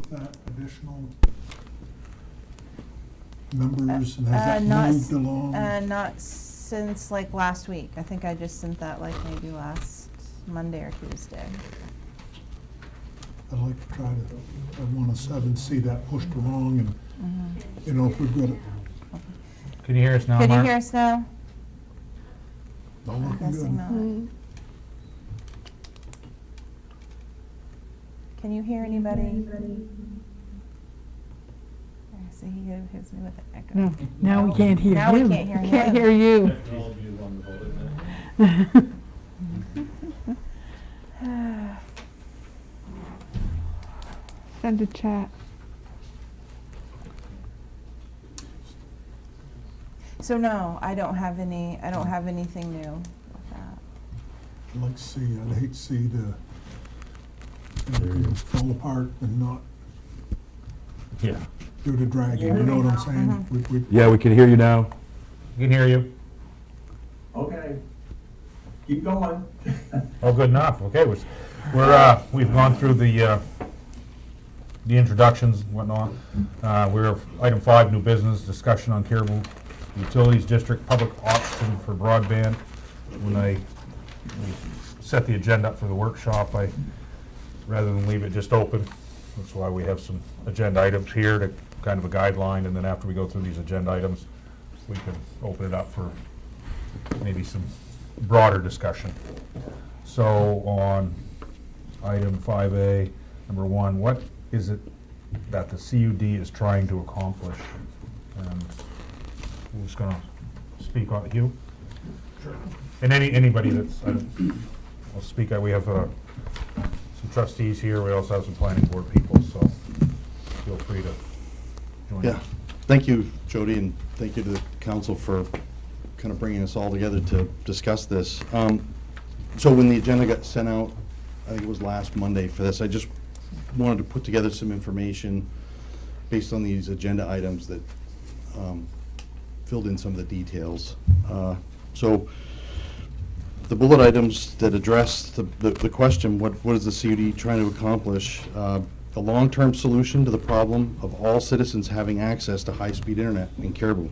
with that additional numbers, and has that not moved along? Not since like last week. I think I just sent that like maybe last Monday or Tuesday. I'd like to try to, I want to see that pushed along, and, you know, if we've got it Can you hear us now, Can you Mark? hear us now? all I'm looking guessing good. not. Can you hear anybody? See, he hits me with an echo. No, now we can't hear Now we him. can't hear him. Can't hear you. Send a chat. So no, I don't have anything new with that. I'd like to see, I'd hate to see the, you know, fall apart and not Yeah. do the dragging, you know what I'm saying? We- Yeah, we can hear you now. We can hear you. Okay, keep going. Oh, good enough. Okay, we've gone through the introductions and whatnot. We're item 5, new business, discussion on Caribou Utilities District public option for broadband. When we set the agenda up for the workshop, rather than leave it just open, that's why we have some agenda items here to kind of a guideline, and then after we go through these agenda items, we can open it up for maybe some broader discussion. So on item 5A, number 1, what is it that the CUD is trying to accomplish? And who's just gonna speak on it, Hugh? Sure. And anybody that's, I'll speak, we have some trustees here, we also have some planning board people, so feel free to join Yeah, us. thank you, Jody, and thank you to the council for kind of bringing us all together to discuss this. So when the agenda got sent out, I think it was last Monday for this, I just wanted to put together some information based on these agenda items that filled in some of the details. So the bullet items that address the question, what is the CUD trying to accomplish? A long-term solution to the problem of all citizens having access to high-speed internet in Caribou.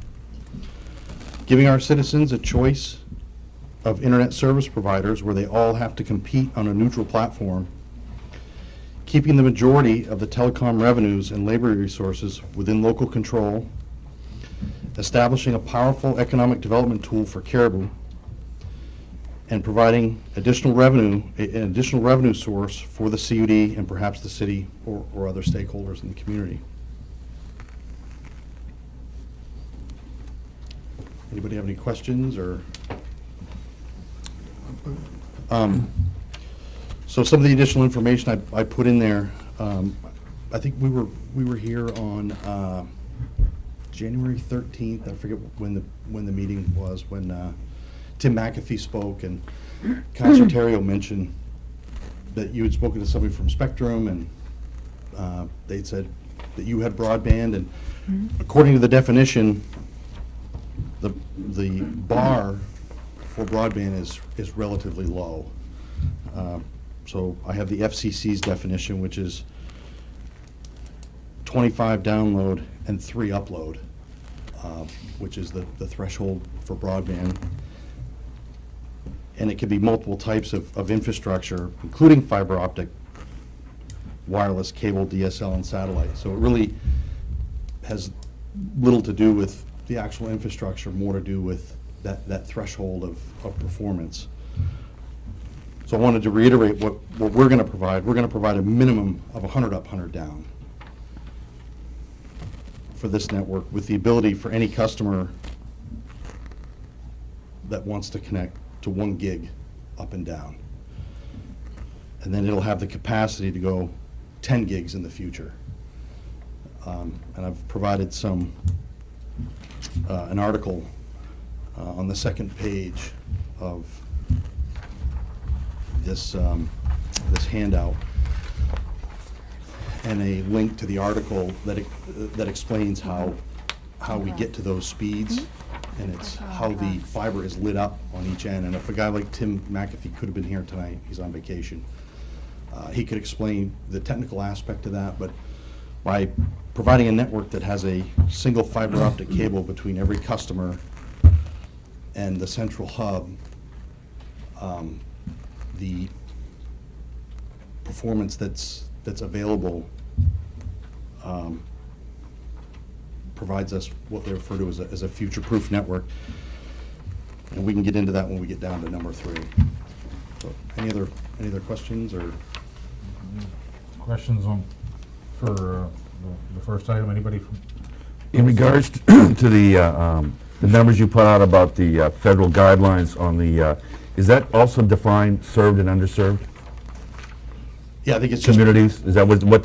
Giving our citizens a choice of internet service providers where they all have to compete on a neutral platform. Keeping the majority of the telecom revenues and labor resources within local control. Establishing a powerful economic development tool for Caribou. And providing an additional revenue source for the CUD and perhaps the city or other stakeholders in the community. Anybody have any questions or? So some of the additional information I put in there, I think we were here on January 13th. I forget when the meeting was, when Tim McAfee spoke, and Councilor Terrio mentioned that you had spoken to somebody from Spectrum, and they'd said that you had broadband, and according to the definition, the bar for broadband is relatively low. So I have the FCC's definition, which is 25 download and 3 upload, which is the threshold for broadband. And it can be multiple types of infrastructure, including fiber optic, wireless, cable, DSL, and satellite. So it really has little to do with the actual infrastructure, more to do with that threshold of performance. So I wanted to reiterate what we're going to provide. We're going to provide a minimum of 100 up, 100 down for this network, with the ability for any customer that wants to connect to 1 gig up and down. And then it'll have the capacity to go 10 gigs in the future. And I've provided an article on the second page of this handout, and a link to the article that explains how we get to those speeds, and it's how the fiber is lit up on each end. And if a guy like Tim McAfee could have been here tonight, he's on vacation, he could explain the technical aspect of that. But by providing a network that has a single fiber optic cable between every customer and the central hub, the performance that's available provides us what they refer to as a future-proof network. And we can get into that when we get down to number 3. So, any other questions or? Questions for the first item? Anybody from? In regards to the numbers you put out about the federal guidelines on the, is that also define served and underserved Yeah, I think it's just. communities? Is that what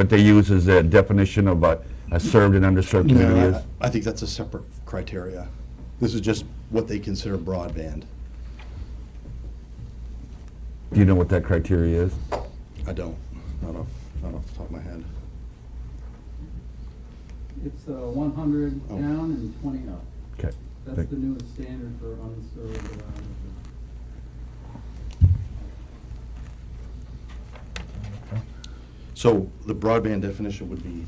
they use as a definition of a served and underserved community is? No, I think that's a separate criteria. This is just what they consider broadband. Do you know what that criteria is? I don't, not off the top of my head. It's 100 Oh. down and 20 up. Okay. That's Thank- the newest standard for unserved. So the broadband definition would be,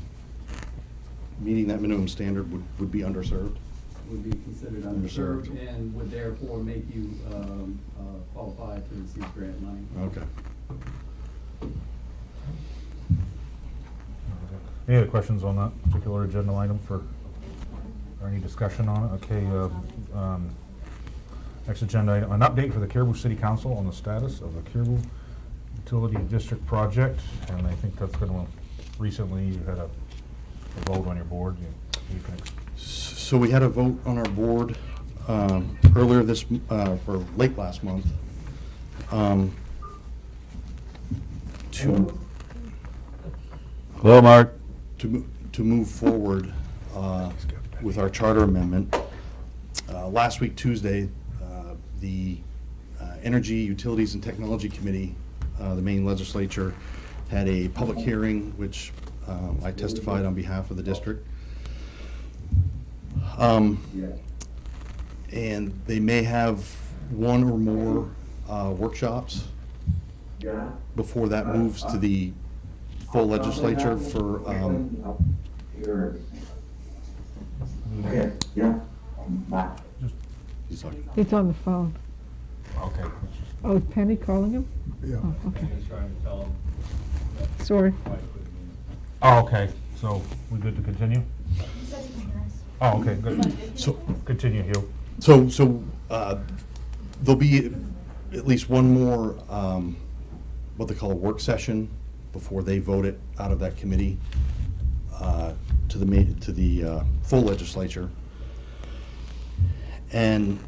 meeting that minimum standard would be underserved? Would be considered Underserved. underserved and would therefore make you qualify to receive grant money. Okay. Any other questions on that particular agenda item or any discussion on it? Okay, next agenda item, an update for the Caribou City Council on the status of the Caribou Utility District project. And I think that's gonna, recently you had a vote on your board. You can So we had a vote on our board earlier this, or late last month, to Hello, Mark. to move forward with our charter amendment. Last week, Tuesday, the Energy, Utilities, and Technology Committee, the Maine legislature, had a public hearing, which I testified on behalf of the district. And they may have one or more workshops before that moves to the full legislature for, he's talking. It's on the phone. Okay. Oh, is Penny calling him? Yeah. Oh, okay. Sorry. Oh, okay, so we good to continue? Oh, okay, good. So, Continue, Hugh. there'll be at least one more, what they call a work session before they vote it out of that committee to the full legislature. And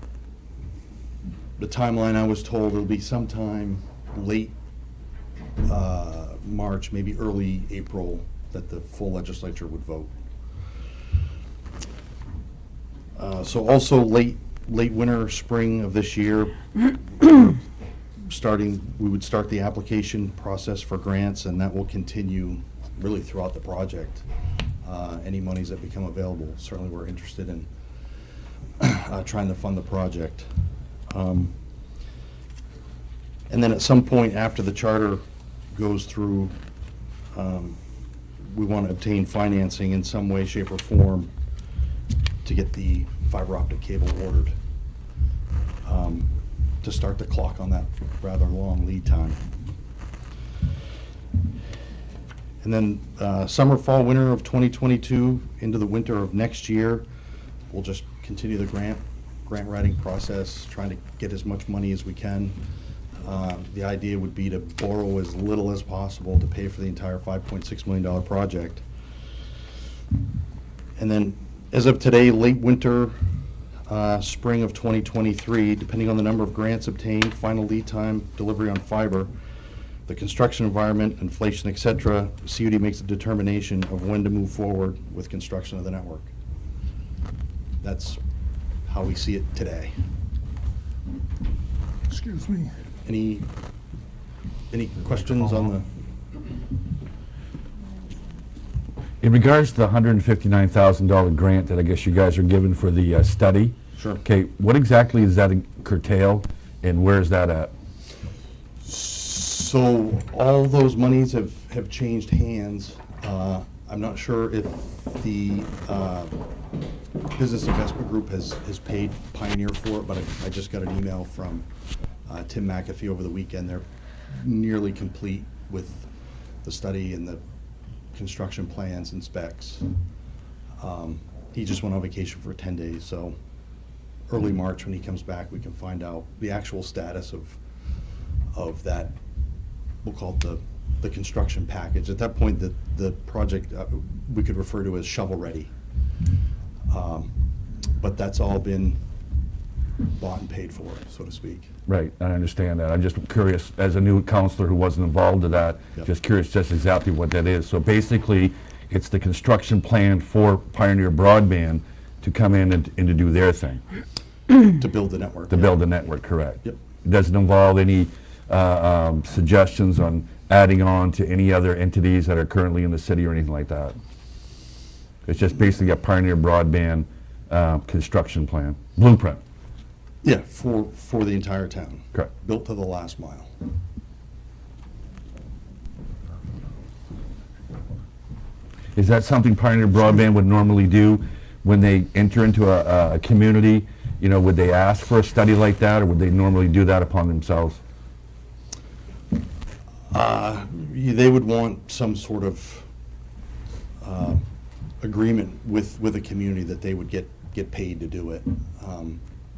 the timeline, I was told, it'll be sometime late March, maybe early April, that the full legislature would vote. So also late winter, spring of this year, we would start the application process for grants, and that will continue really throughout the project. Any monies that become available, certainly we're interested in trying to fund the project. And then at some point after the charter goes through, we want to obtain financing in some way, shape, or form to get the fiber optic cable ordered, to start the clock on that rather long lead time. And then summer, fall, winter of 2022 into the winter of next year, we'll just continue the grant writing process, trying to get as much money as we can. The idea would be to borrow as little as possible to pay for the entire $5.6 million project. And then, as of today, late winter, spring of 2023, depending on the number of grants obtained, final lead time, delivery on fiber, the construction environment, inflation, et cetera, CUD makes a determination of when to move forward with construction of the network. That's how we see it today. Excuse me. Any questions on the? In regards to the $159,000 grant that I guess you guys are given for the study. Sure. Okay, what exactly is that curtail, and where is that at? So all those monies have changed hands. I I'm not sure if the Business Investment Group has paid Pioneer for it, but I just got an email from Tim McAfee over the weekend. They're nearly complete with the study and the construction plans and specs. He just went on vacation for 10 days, so early March when he comes back, we can find out the actual status of that, we'll call it the construction package. At that point, the project, we could refer to as shovel-ready. But that's all been bought and paid for, so to speak. Right, I understand that. I'm just curious, as a new counselor who wasn't involved in that, Yep. just curious just exactly what that is. So basically, it's the construction plan for Pioneer Broadband to come in and to do their thing, To build the network. to build the network, correct? Yep. It doesn't involve any suggestions on adding on to any other entities that are currently in the city or anything like that? It's just basically a Pioneer Broadband construction plan, blueprint. Yeah, for the entire town. Correct. Built to the last mile. Is that something Pioneer Broadband would normally do when they enter into a community? You know, would they ask for a study like that, or would they normally do that upon themselves? They would want some sort of agreement with a community that they would get paid to do it.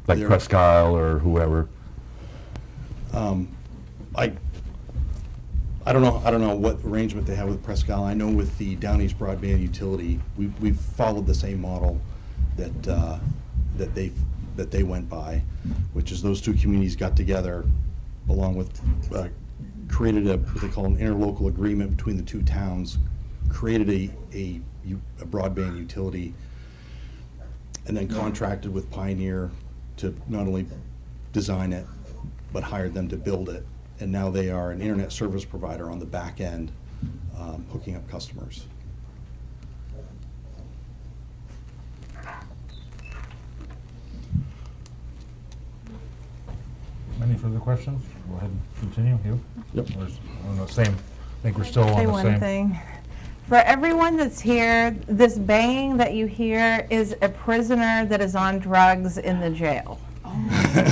Like They're- Presque Isle or whoever? I don't know what arrangement they have with Presque Isle. I know with the Down East Broadband Utility, we've followed the same model that they went by, which is those two communities got together along with, created what they call an interlocal agreement between the two towns, created a broadband utility, and then contracted with Pioneer to not only design it, but hired them to build it. And now they are an internet service provider on the back end, hooking up customers. Any further questions? Go ahead and continue, you? Yep. Or is- on the same, I think we're still on Say the one same. thing. For everyone that's here, this banging that you hear is a prisoner that is on drugs in the jail.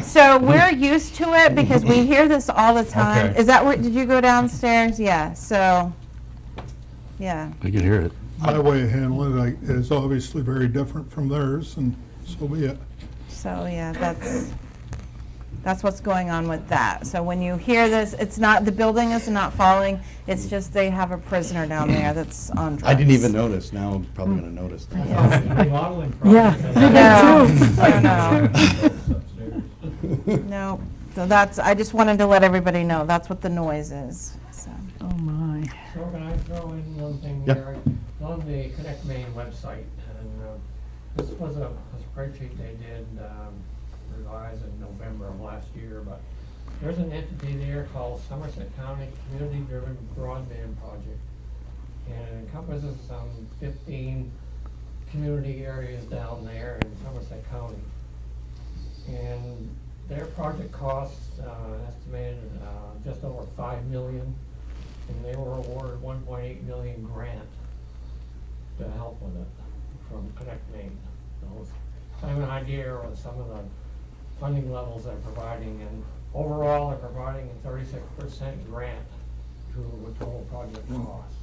So we're used to it because we hear this all the time. Okay. Is that where, did you go downstairs? Yeah, so, yeah. I can hear it. My way of handling it is obviously very different from theirs, and so be it. So, yeah, that's what's going on with that. So when you hear this, it's not, the building is not falling, it's just they have a prisoner down there that's on drugs. I didn't even notice. Now I'm probably gonna notice. Remodeling Yeah. project. No, no. No, so that's, I just wanted to let everybody know, that's what the noise is, so. Oh, my. So can I throw in one thing Yeah. there? On the Connect Main website, and this was a spreadsheet they did revise in November of last year, but there's an entity there called Somerset County Community Driven Broadband Project. And it encompasses 15 community areas down there in Somerset County. And their project costs estimated just over $5 million, and they were awarded $1.8 million grant to help with it from Connect Main. So kind of an idea of some of the funding levels they're providing, and overall they're providing a 36% grant to the total project cost.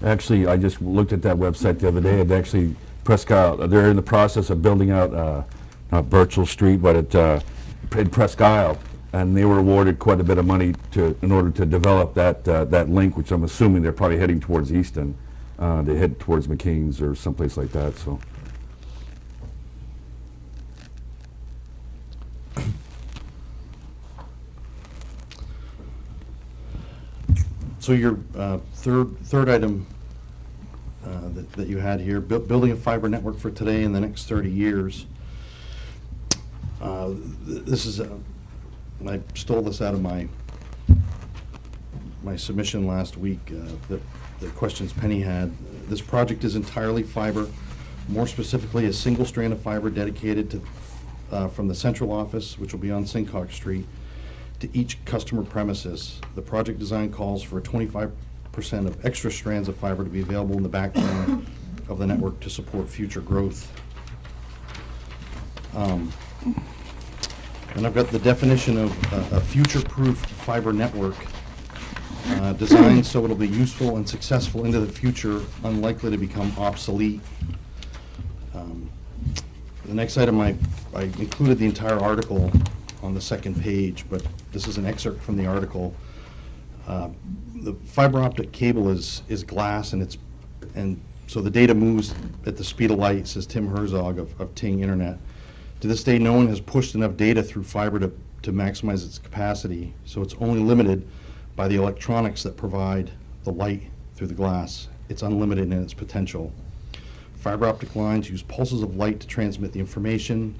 Actually, I just looked at that website the other day, and actually, Presque Isle, they're in the process of building out, not Birchall Street, but in Presque Isle, and they were awarded quite a bit of money in order to develop that link, which I'm assuming they're probably heading towards Easton. They head towards McCain's or someplace like that, so. So your third item that you had here, building a fiber network for today and the next 30 years. This is, I stole this out of my submission last week, the questions Penny had. This project is entirely fiber, more specifically a single strand of fiber dedicated to, from the central office, which will be on Sincock Street, to each customer premises. The project design calls for a 25 of extra strands of fiber to be available in the backbone of the network to support future growth. And I've got the definition of a future-proof fiber network designed so it'll be useful and successful into the future, unlikely to become obsolete. The next item, I included the entire article on the second page, but this is an excerpt from the article. The fiber optic cable is glass, and so the data moves at the speed of light, says Tim Herzog of Ting Internet. To this day, no one has pushed enough data through fiber to maximize its capacity, so it's only limited by the electronics that provide the light through the glass. It's unlimited in its potential. Fiber optic lines use pulses of light to transmit the information.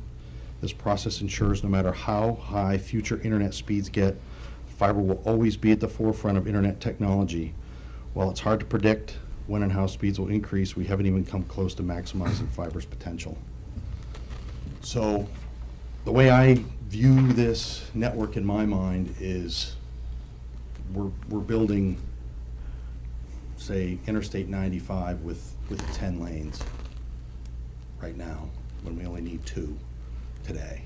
This process ensures no matter how high future internet speeds get, fiber will always be at the forefront of internet technology. While it's hard to predict when and how speeds will increase, we haven't even come close to maximizing fiber's potential. So the way I view this network in my mind is we're building, say, Interstate 95 with 10 lanes right now, when we only need 2 today.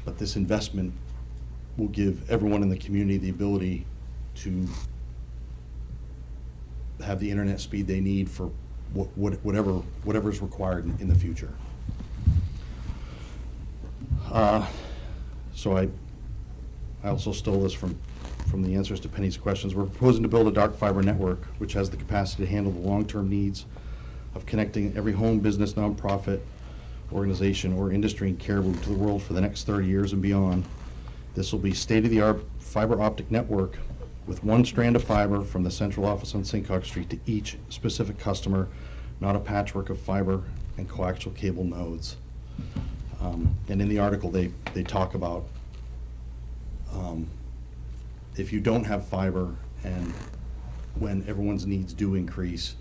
But this investment will give everyone in the community the ability to have the internet speed they need for whatever is required in the future. So I also stole this from the answers to Penny's questions. We're proposing to build a dark fiber network which has the capacity to handle the long-term needs of connecting every home, business, nonprofit, organization, or industry in Caribou to the world for the next 30 years and beyond. This will be state-of-the-art fiber optic network with one strand of fiber from the central office on Sincock Street to each specific customer, not a patchwork of fiber and coaxial cable nodes. And in the article, they talk about if you don't have fiber and when everyone's needs do increase,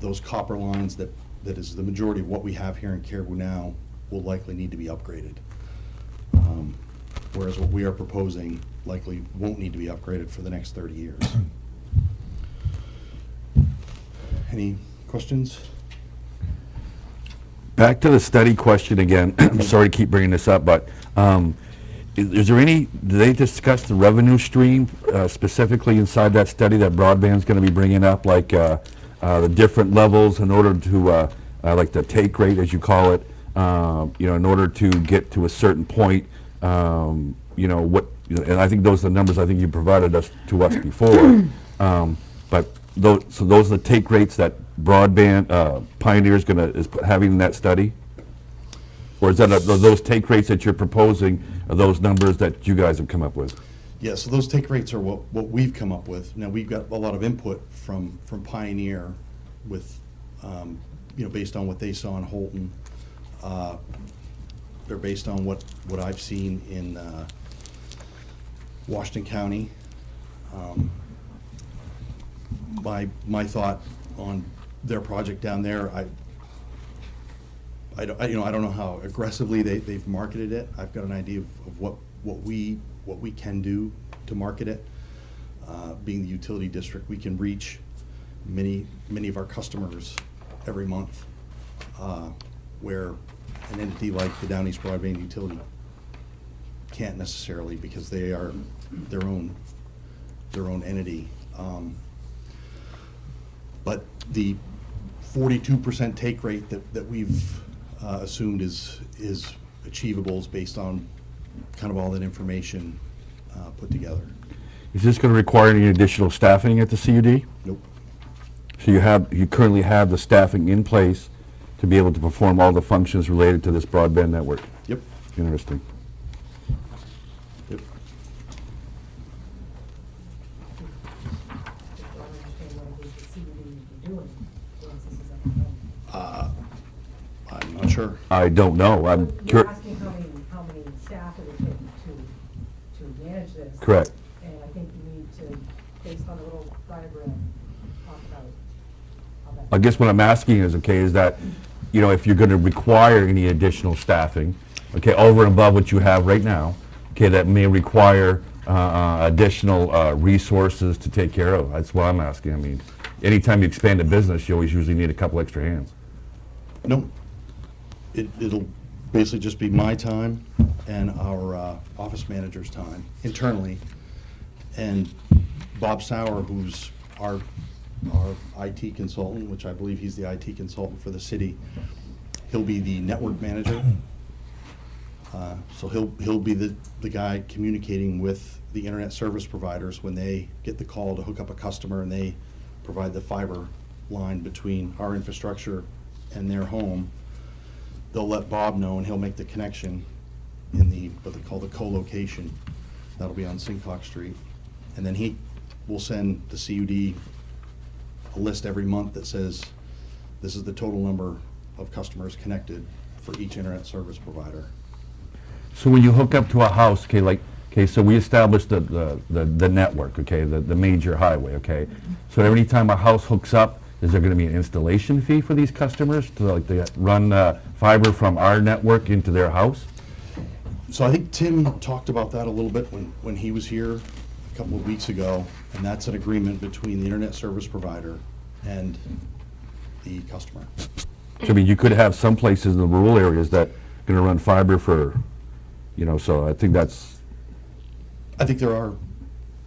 those copper lines that is the majority of what we have here in Caribou now will likely need to be upgraded. Whereas what we are proposing likely won't need to be upgraded for the next 30 years. Any questions? Back to the study question again. I'm sorry to keep bringing this up, but is there any, do they discuss the revenue stream specifically inside that study that broadband's going to be bringing up, like the different levels in order to, like the take rate, as you call it, in order to get to a certain point, and I think those are the numbers I think you provided to us before. But those are the take rates that broadband Pioneer is having in that study? Or is that are those take rates that you're proposing, are those numbers that you guys have come up with? Yeah, so those take rates are what we've come up with. Now, we've got a lot of input from Pioneer with, based on what they saw in Holton. They're based on what I've seen in Washington County. My thought on their project down there, I don't know how aggressively they've marketed it. I've got an idea of what we can do to market it. Being the utility district, we can reach many of our customers every month, where an entity like the Down East Broadband Utility can't necessarily, because they are their own entity. But the 42% take rate that we've assumed is achievable is based on kind of all that information put together. Is this going to require any additional staffing at the CUD? Nope. So you currently have the staffing in place to be able to perform all the functions related to this broadband network? Yep. Interesting. Yep. I'm not sure. I don't know. I'm You're curious. asking how many staff it would take to manage this. Correct. And I think you need to, based on a little diagram, talk about how that. I guess what I'm asking is, is that, if you're going to require any additional staffing, over and above what you have right now, that may require additional resources to take care of? That's what I'm asking. I mean, anytime you expand a business, you always usually need a couple extra hands. No, it'll basically just be my time and our office manager's time internally. And Bob Sauer, who's our IT consultant, which I believe he's the IT consultant for the city, he'll be the network manager. So he'll be the guy communicating with the internet service providers when they get the call to hook up a customer and they provide the fiber line between our infrastructure and their home. They'll let Bob know and he'll make the connection in the, what they call the co-location. That'll be on Sincock Street. And then he will send the CUD a list every month that says, this is the total number of customers connected for each internet service provider. So when you hook up to a house, okay, so we established the network, okay, the major highway, okay? So every time a house hooks up, is there going to be an installation fee for these customers to they run fiber from our network into their house? So I think Tim talked about that a little bit when he was here a couple of weeks ago, and that's an agreement between the internet service provider and the customer. So I mean, you could have some places in the rural areas that are going to run fiber for, so I think that's... I think there are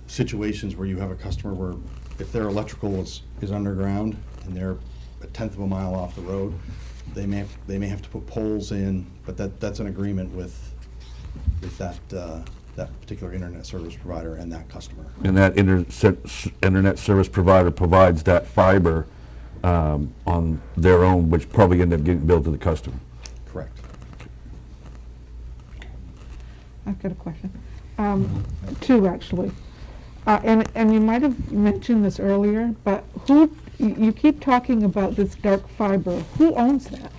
situations where you have a customer where if their electrical is underground and they're a tenth of a mile off the road, they may have to put poles in, but that's an agreement with that particular internet service provider and that customer. And that internet service provider provides that fiber on their own, which probably end up getting billed to the customer. Correct. I've got a question. Two, actually. And you might have mentioned this earlier, but you keep talking about this dark fiber. Who owns that?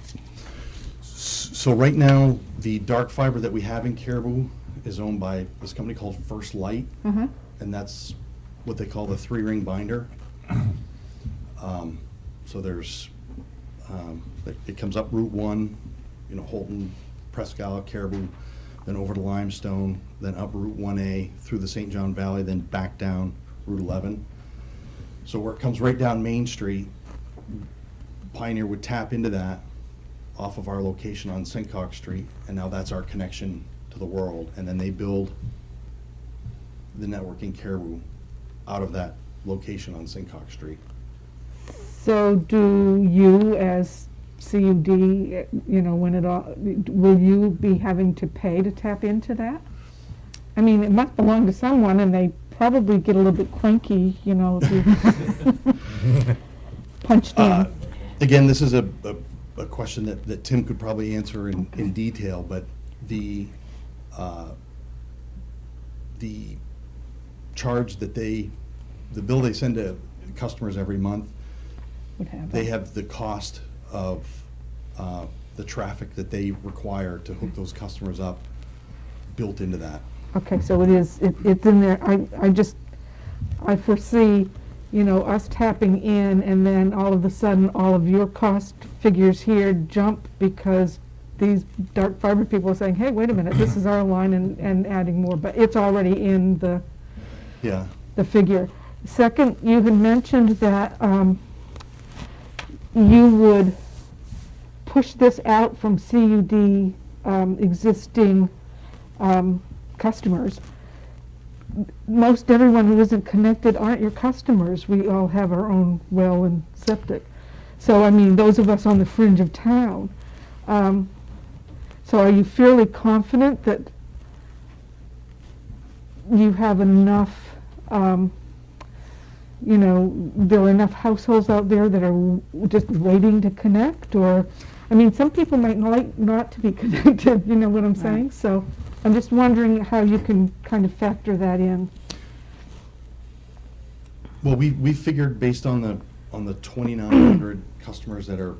So right now, the dark fiber that we have in Caribou is owned by this company called First Light, and that's what they call the 3-ring binder. So there's, it comes up Route 1, Holton, Prescott, Caribou, then over to Limestone, then up Route 1A through the St. John Valley, then back down Route 11. So where it comes right down Main Street, Pioneer would tap into that off of our location on Sincock Street, and now that's our connection to the world. And then they build the network in Caribou out of that location on Sincock Street. So do you, as CUD, when it all, will you be having to pay to tap into that? I mean, it must belong to someone, and they probably get a little bit cranky, if you punched in. Again, this is a question that Tim could probably answer in detail, but the charge that the bill they send to customers every month, they have the cost of the traffic that they require to hook those customers up built into that. Okay, so it's in there. I foresee, us tapping in, and then all of a sudden all of your cost figures here jump because these dark fiber people are saying, hey, wait a minute, this is our line, and adding more, but it's already in the figure. Second, you had mentioned that you would push this out from CUD existing customers. Most everyone who isn't connected aren't your customers. We all have our own well and septic. So, I mean, those of us on the fringe of town. So are you fairly confident that you have enough, there are enough households out there that are just waiting to connect? Or, I mean, some people might like not to be connected, you know what I'm saying? So I'm just wondering how you can kind of factor that in. Well, we figured based on the 2,900 customers that are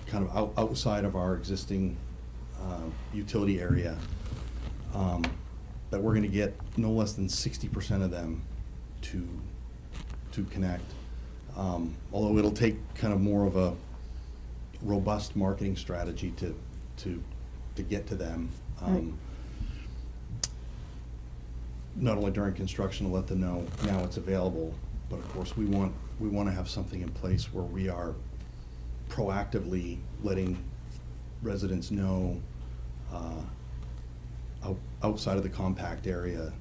kind of outside of our existing utility area, that we're going to get no less than 60% of them to connect. Although it'll take kind of more of a robust marketing strategy to get to them. Right. not only during construction to let them know now it's available, but of course, we want to have something in place where we are proactively letting residents know outside of the compact area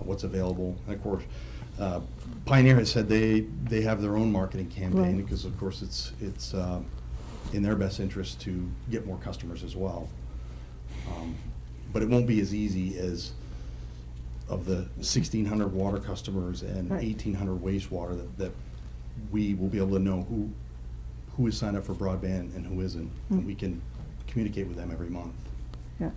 what's available. And of course, Pioneer has said they have their own marketing campaign, Right. because of course it's in their best interest to get more customers as well. But it won't be as easy as of the 1,600 water customers and Right. 1,800 wastewater that we will be able to know who is signed up for broadband and who isn't. And we can communicate with them every month. Yeah.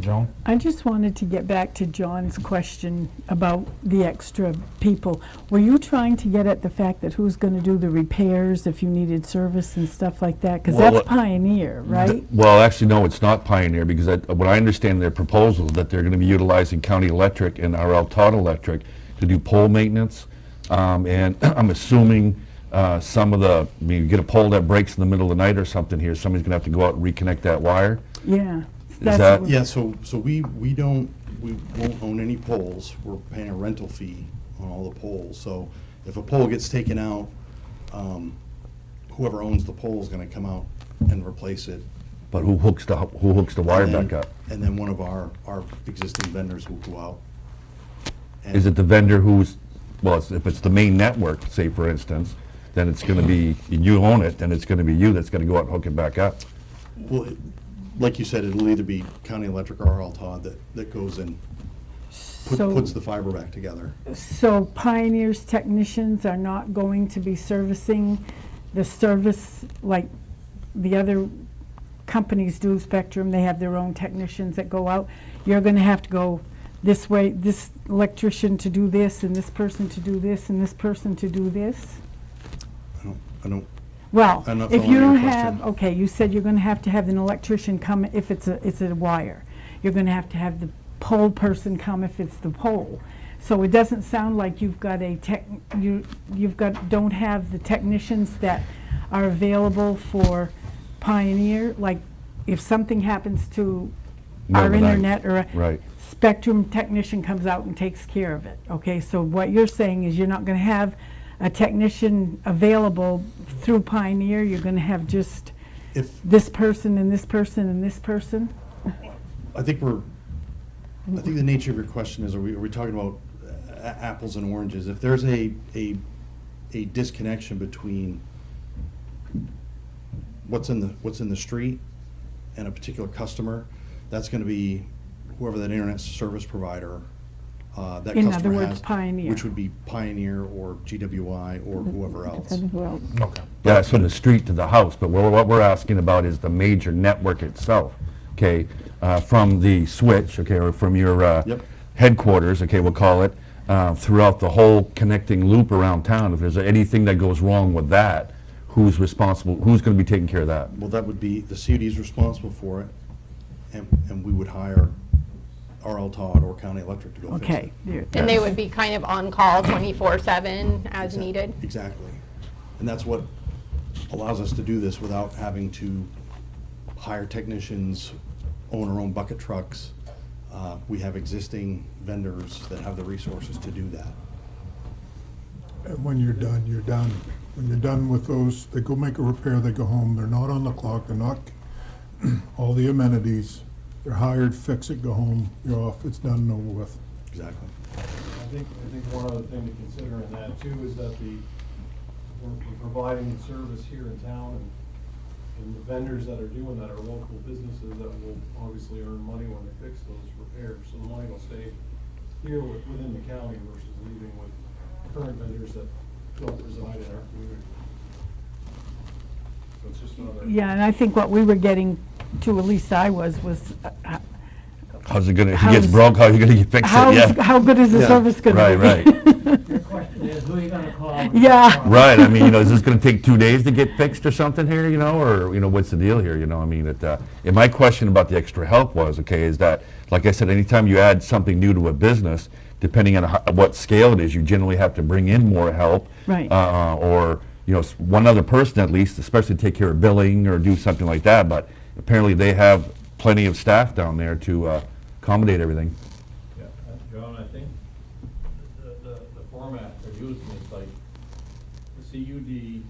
Joan? I just wanted to get back to John's question about the extra people. Were you trying to get at the fact that who's going to do the repairs if you needed service and stuff like that? Because Well, that's Pioneer, right? Well, actually, no, it's not Pioneer, because what I understand their proposal is that they're going to be utilizing County Electric and RL Todd Electric to do pole maintenance. And I'm assuming some of the, I mean, you get a pole that breaks in the middle of the night or something here, somebody's going to have to go out and reconnect that wire. Yeah. that- what- Yeah, so we won't own any poles. We're paying a rental fee on all the poles. So if a pole gets taken out, whoever owns the pole is gonna come out and replace it. But who hooks the wire And then- back up? And then one of our existing vendors will go out. and- Is it the vendor who's, well, if it's the main network, say for instance, then it's going to be, you own it, then it's going to be you that's going to go out and hook it back up. Well, like you said, it'll either be County Electric or RL Todd that goes and So- puts the fiber back together. So Pioneer's technicians are not going to be servicing the service like the other companies do, Spectrum, they have their own technicians that go out. You're going to have to go this way, this electrician to do this, and this person to do this, and this person to do this? I don't, Well, I'm not if you following don't your have, question. okay, you said you're going to have an electrician come if it's a wire. You're going to have the pole person come if it's the pole. So it doesn't sound like you've got don't have the technicians that are available for Pioneer. Like if something happens to our No, but I- internet or a Right. Spectrum technician comes out and takes care of it. Okay, so what you're saying is you're not going to have a technician available through Pioneer. You're going to have just if, this person and this person and this person? I think the nature of your question is, are we talking about apples and oranges? If there's a disconnection between what's in the street and a particular customer, that's gonna be whoever that internet service provider, that In customer other words, has, Pioneer. which would be Pioneer or GWI or whoever else. Depending who else. Okay. Yeah, it's from the street to the house, but what we're asking about is the major network itself, okay? From the switch, okay, or from your Yep. headquarters, okay, we'll call it, throughout the whole connecting loop around town. If there's anything that goes wrong with that, who's responsible, who's going to be taking care of that? Well, that would be, the CUD's responsible for it, and we would hire RL Todd or County Electric to go fix it. Okay. there- And they would be kind of on call 24/7 as needed? Exactly. And that's what allows us to do this without having to hire technicians, own our own bucket trucks. We have existing vendors that have the resources to do that. And when you're done, you're done. When you're done with those, they go make a repair, they go home, they're not on the clock, they're not, all the amenities, they're hired, fix it, go home, you're off, it's done and over with. Exactly. I think one other thing to consider in that too is that we're providing service here in town, and the vendors that are doing that are local businesses that will obviously earn money when they fix those repairs. So the money will stay here within the county versus leaving with current vendors that don't reside in our community. So it's just another. Yeah, and I think what we were getting to, at least I was How's it going to, if he gets How's- broke, how are you going to fix it? Yeah. how good is the Yeah. service going to Right, be? right. Your question is, who are you gonna call? Yeah. Right, I mean, is this going to take 2 days to get fixed or something here, or, what's the deal here, I mean, and my question about the extra help was, okay, is that, like I said, anytime you add something new to a business, depending on what scale it is, you generally have to bring in more help. Right. Or, one other person at least, especially to take care of billing or do something like that, but apparently they have plenty of staff down there to accommodate everything. format they're using is like, the CUD,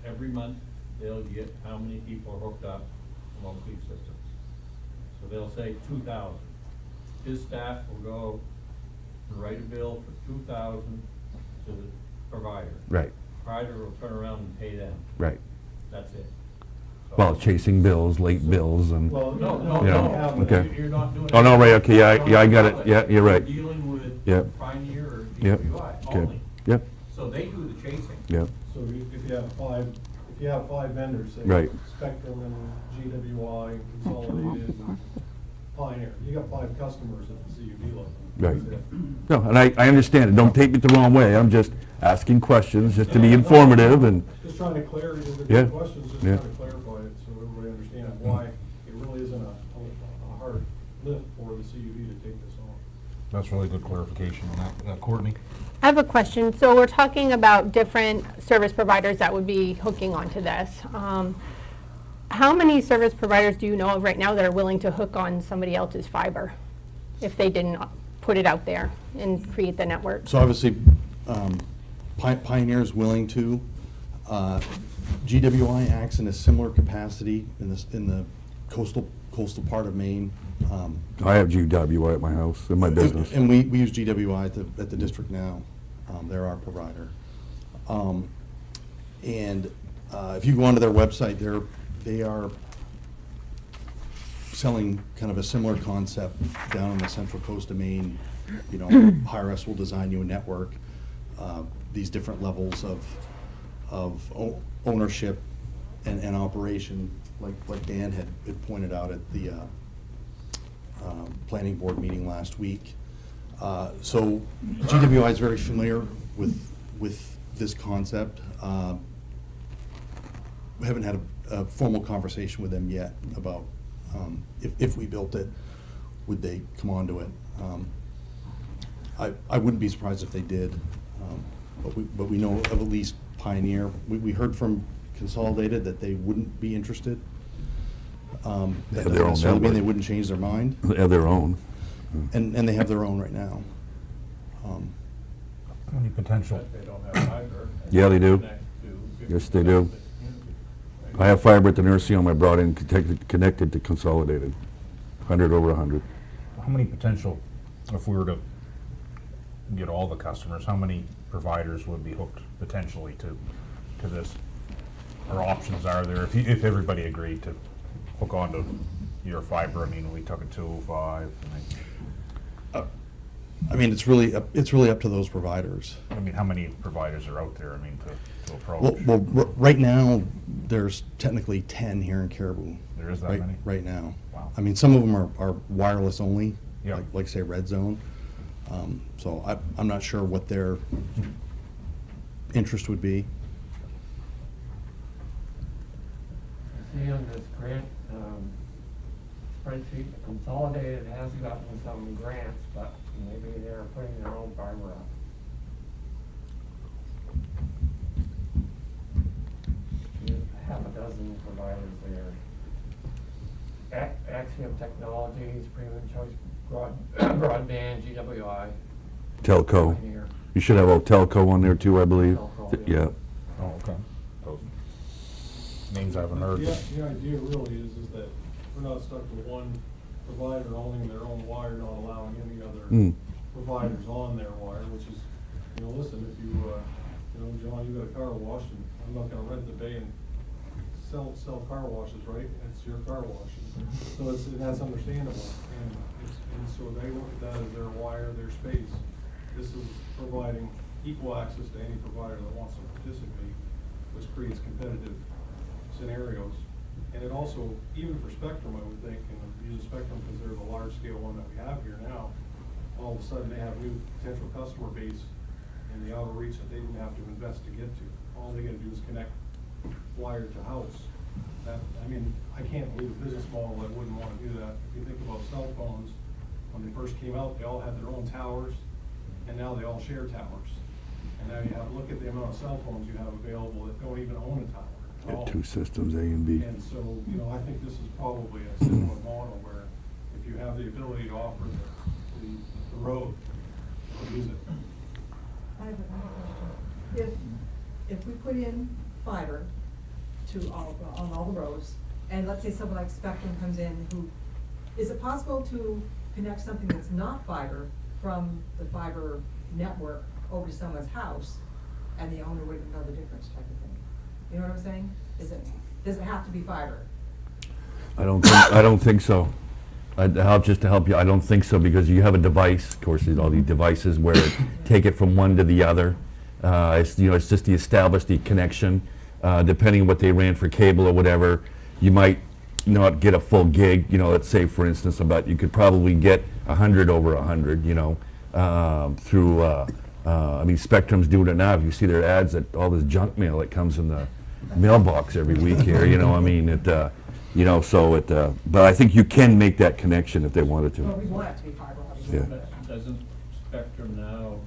every month, they'll get how many people are hooked up to monthly systems. So they'll say 2,000. His staff will go write a bill for 2,000 to the provider. Right, Provider will turn around and pay them. right. That's it. So- Well, chasing bills, late bills, and, Well, no, Yeah, no, okay. you're not doing. Oh, no, right, okay, yeah, No, yeah, I got no, it. Yeah, you're right. Dealing with Yep. Pioneer or Yep. DWI Okay. only. Yep, So they do the chasing. yep, So if you have five vendors, say Right. Spectrum and GWI, Consolidated, and Pioneer, you got 5 customers at the CUD level. right. That's it. No, and I understand it, don't take it the wrong way, I'm just asking questions, just to be informative, and, Just trying to clarify, the Yeah. good questions, just Yeah. trying to clarify it so everybody understands why it really isn't a hard lift for the CUD to take this on. That's really good clarification on that. Courtney? I have a question. So we're talking about different service providers that would be hooking onto this. How many service providers do you know of right now that are willing to hook on somebody else's fiber if they didn't put it out there and create the network? So obviously, Pioneer is willing to. GWI acts in a similar capacity in the coastal part of Maine. I have GWI at my house, in my business. And we use GWI at the district now. They're our provider. And if you go onto their website, they are selling kind of a similar concept down on the central coast of Maine. You know, hire us, we'll design you a network. These different levels of ownership and operation, like Dan had pointed out at the planning board meeting last week. So GWI is very familiar with this concept. We haven't had a formal conversation with them yet about if we built it, would they come onto it? I wouldn't be surprised if they did, but we know of at least Pioneer. We heard from Consolidated that they wouldn't be interested. They That have doesn't their own necessarily mean network. they wouldn't change their mind, They have their own. and they have their own right now. How many potential? But they don't have fiber. Yeah, they do. Connect to Yes, they do. I have fiber at the nursing home I brought in, connected to Consolidated, 100 over 100. How many potential, if we were to get all the customers, how many providers would be hooked potentially to this? Or options are there, if everybody agreed to hook onto your fiber? I mean, we took it to 205. I mean, it's really up to those providers. I mean, how many providers are out there, I mean, to approach? Well, right now, there's technically 10 here in Caribou. There is that many? Right now. Wow. I mean, some of them are wireless only, Yeah. like say Red Zone. So I'm not sure what their interest would be. See on this grant spreadsheet, Consolidated has gotten some grants, but maybe they're putting their own fiber up. There's half a dozen providers there. Axiom Technologies, Premium Choice Broadband, GWI. Telco. Pioneer. You should have a telco on there too, I believe. Telco, Yeah. Oh, okay. Those names I haven't heard. The idea really is that we're not stuck with one provider owning their own wire, not allowing any other providers on their wire, which is, listen, if you John, you got a car wash, and I'm not gonna rent the bay and sell car washes, right? It's your car wash. So that's understandable. And so they look at that as their wire, their space. This is providing equal access to any provider that wants to participate, which creates competitive scenarios. And it also, even for Spectrum, I would think, and use Spectrum because they're the large scale one that we have here now, all of a sudden they have new potential customer base in the outer reach that they didn't have to invest to get to. All they gotta do is connect wire to house. I can't believe a business model that wouldn't wanna do that. If you think about cell phones, when they first came out, they all had their own towers, and now they all share towers. And now look at the amount of cell phones you have available that don't even own a tower at all. Two systems, A and B. And so, I think this is probably a similar model where if you have the ability to offer the road, use it. if we put in fiber to on all the roads, and let's say someone like Spectrum comes in who, is it possible to connect something that's not fiber from the fiber network over to someone's house, and the owner wouldn't know the difference type of thing? You know what I'm saying? Does it have to be fiber? I don't think so. Just to help you, I don't think so, because you have a device, of course, there's all these devices where take it from one to the other. It's just the established the connection. Depending on what they ran for cable or whatever, you might not get a full gig, let's say for instance, but you could probably get 100 over 100, through, I mean, Spectrum's doing it now. If you see their ads, that all this junk mail that comes in the mailbox every week here, I mean, but I think you can make that connection if they wanted to. Well, we want it to be fiber. Yeah. But doesn't Spectrum now,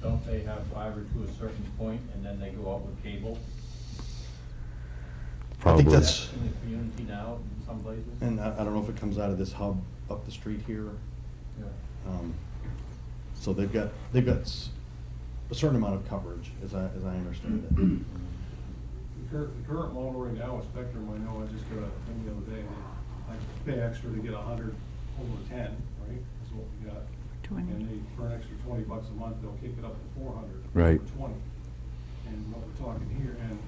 don't they have fiber to a certain point and then they go out with cable? Probably. I think that's, In the community now, in some places? and I don't know if it comes out of this hub up the street here. Yeah. So they've got a certain amount of coverage, as I understand it. The current model right now with Spectrum, I know I just got a thing the other day, I pay extra to get 100 over 10, right, is what we got. 20. And they, for an extra $20 a month, they'll kick it up to 400. Right. For 20. And what we're talking here, and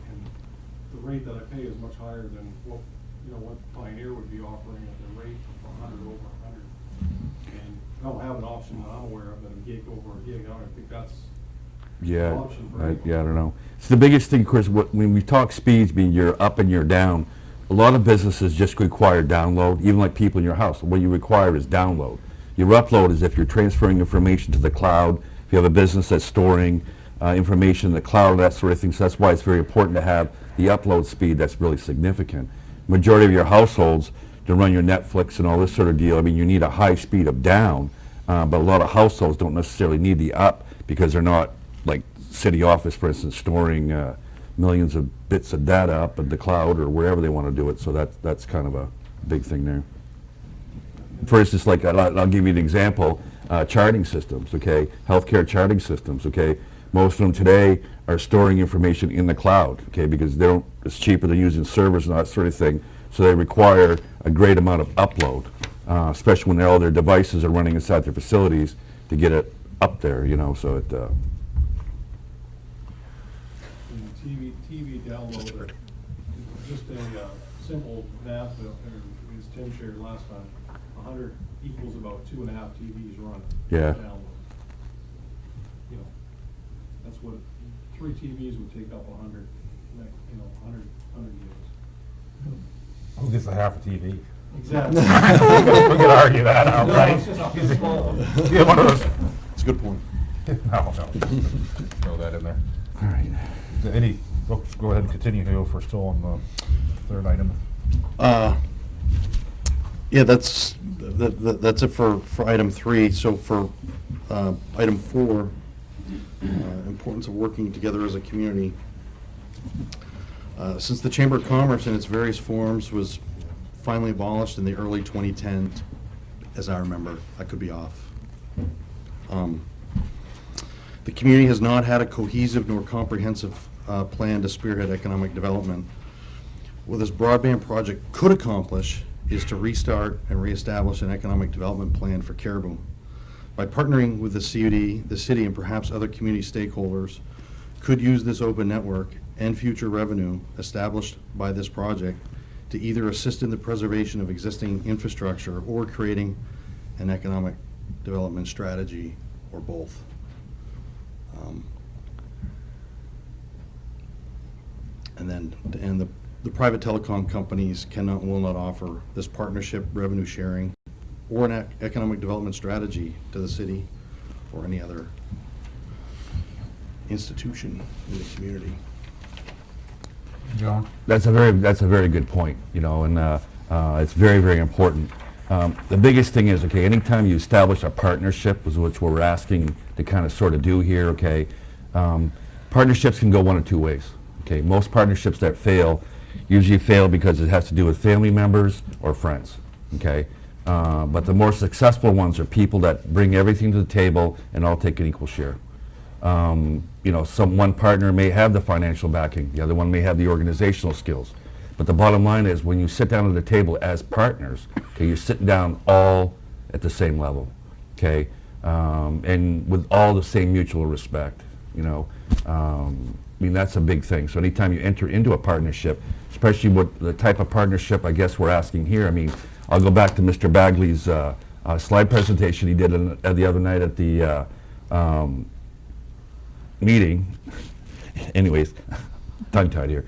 the rate that I pay is much higher than what Pioneer would be offering at the rate of 100 over 100. And I don't have an option that I'm aware of, that a gig over a gig. I don't think that's Yeah, an option for I anyone. don't know. It's the biggest thing, of course, when we talk speeds, being you're up and you're down, a lot of businesses just require download, even like people in your house. What you require is download. Your upload is if you're transferring information to the cloud, if you have a business that's storing information in the cloud, that sort of thing. So that's why it's very important to have the upload speed that's really significant. Majority of your households, to run your Netflix and all this sort of deal, I mean, you need a high speed of down, but a lot of households don't necessarily need the up because they're not, like city office, for instance, storing millions of bits of data up in the cloud or wherever they want to do it. So that's kind of a big thing there. For instance, like I'll give you an example, charting systems, okay? Healthcare charting systems, okay? Most of them today are storing information in the cloud, okay? Because it's cheaper than using servers and that sort of thing. So they require a great amount of upload, especially when all their devices are running inside their facilities to get it up there, so it. TV downloader, just a simple math, as Tim shared last time, 100 equals about 2.5 TVs run. Yeah. Download. That's what, 3 TVs would take up 100, 100 gigs. Who gets a half a TV? Exactly. We could argue that out, No, right? it's just a small one. Yeah, one of those. It's a good point. No. Throw that in there. All right. Go ahead and continue, if we're still on the third item. Yeah, that's it for item 3. So for item 4, importance of working together as a community. Since the Chamber of Commerce in its various forms was finally abolished in the early 2010s, as I remember, I could be off. The community has not had a cohesive nor comprehensive plan to spearhead economic development. What this broadband project could accomplish is to restart and reestablish an economic development plan for Caribou. By partnering with the CUD, the city, and perhaps other community stakeholders could use this open network and future revenue established by this project to either assist in the preservation of existing infrastructure or creating an economic development strategy, or both. And the private telecom companies will not offer this partnership, revenue sharing, or an economic development strategy to the city or any other institution in the community. John? That's a very good point, and it's very, very important. The biggest thing is, okay, anytime you establish a partnership, which we're asking to kind of sort of do here, okay, partnerships can go one of two ways. Okay, most partnerships that fail usually fail because it has to do with family members or friends. Okay, but the more successful ones are people that bring everything to the table and all take an equal share. You know, one partner may have the financial backing, the other one may have the organizational skills. But the bottom line is, when you sit down at the table as partners, okay, you're sitting down all at the same level, okay, and with all the same mutual respect, you know. I mean, that's a big thing. So anytime you enter into a partnership, especially with the type of partnership I guess we're asking here, I mean, I'll go back to Mr. Bagley's slide presentation he did the other night at the meeting. Anyways, tongue-tied here.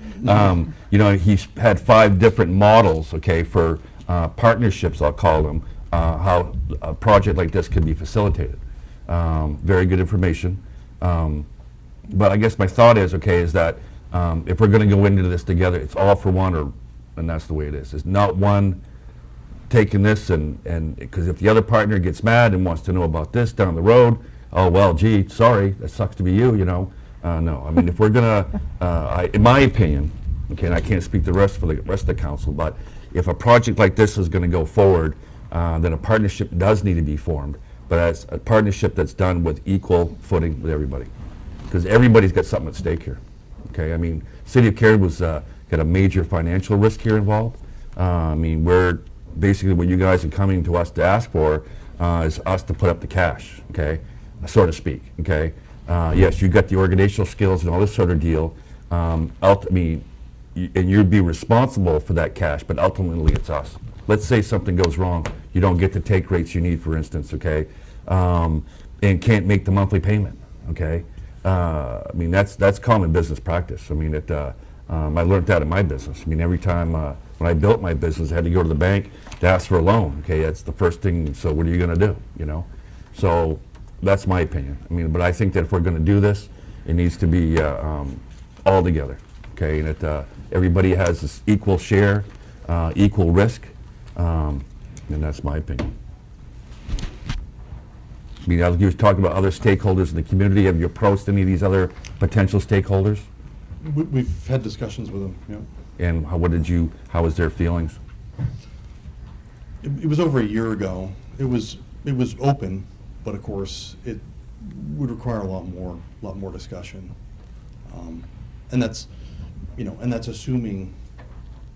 You know, he's had 5 different models, okay, for partnerships, I'll call them, how a project like this can be facilitated. Very good information. But I guess my thought is, okay, is that if we're going to go into this together, it's all for one, and that's the way it is. It's not one taking this and because if the other partner gets mad and wants to know about this down the road, oh, well, gee, sorry, that sucks to be you, you know. No, I mean, if we're going to, in my opinion, okay, and I can't speak for the rest of the council, but if a project like this is going to go forward, then a partnership does need to be formed, but as a partnership that's done with equal footing with everybody. Because everybody's got something at stake here, okay? I mean, City of Caribou's got a major financial risk here involved. I mean, we're basically what you guys are coming to us to ask for is us to put up the cash, okay, so to speak, okay? Yes, you got the organizational skills and all this sort of deal. And you'd be responsible for that cash, but ultimately it's us. Let's say something goes wrong, you don't get the take rates you need, for instance, okay, and can't make the monthly payment, okay? I mean, that's common business practice. I mean, I learned that in my business. I mean, every time when I built my business, I had to go to the bank to ask for a loan. Okay, that's the first thing. So what are you going to do? You know, so that's my opinion. I mean, but I think that if we're going to do this, it needs to be all together. Okay, and that everybody has this equal share, equal risk, and that's my opinion. I mean, you were talking about other stakeholders in the community. Have you approached any of these other potential stakeholders? We've had discussions with them, yeah. And how was their feelings? It was over a year ago. It was open, but of course, it would require a lot more discussion. And that's, you know, and that's assuming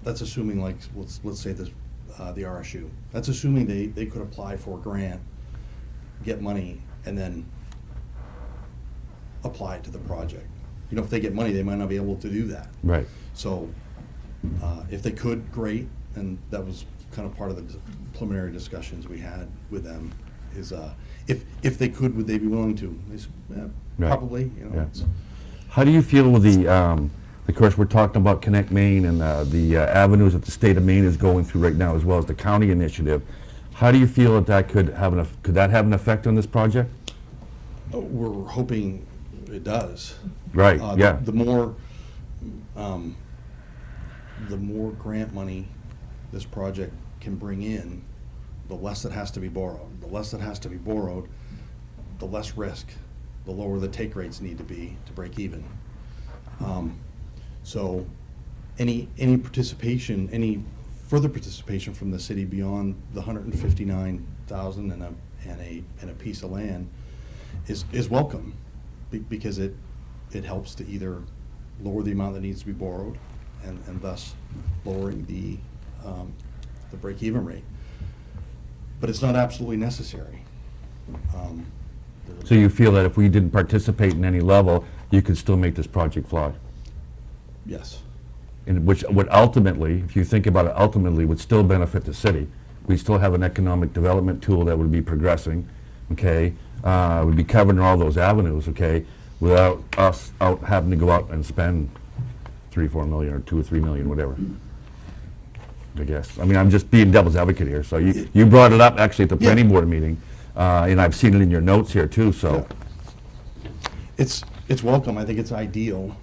like, let's say this, the RSU. That's assuming they could apply for a grant, get money, and then apply it to the project. You know, if they get money, they might not be able to do that. Right. So if they could, great, and that was kind of part of the preliminary discussions we had with them, is if they could, would they be willing to? They said, yeah, Right. probably, you know. Yeah. How do you feel with the, of course, we're talking about Connect Maine and the avenues that the state of Maine is going through right now, as well as the county initiative. How do you feel that could that have an effect on this project? We're hoping it does. Right, yeah. The more grant money this project can bring in, the less it has to be borrowed. The less it has to be borrowed, the less risk, the lower the take rates need to be to break even. So any participation, any further participation from the city beyond the $159,000 and a piece of land is welcome, because it helps to either lower the amount that needs to be borrowed and thus lowering the break-even rate. But it's not absolutely necessary. So you feel that if we didn't participate in any level, you could still make this project fly? Yes. And which would ultimately, if you think about it, ultimately would still benefit the city. We still have an economic development tool that would be progressing, okay? Would be covering all those avenues, okay? Without us having to go out and spend $3-4 million or $2 or $3 million, whatever. I guess. I mean, I'm just being devil's advocate here. So you brought it up actually at the planning board meeting, and I've seen it in your notes here too. So it's welcome. I think it's ideal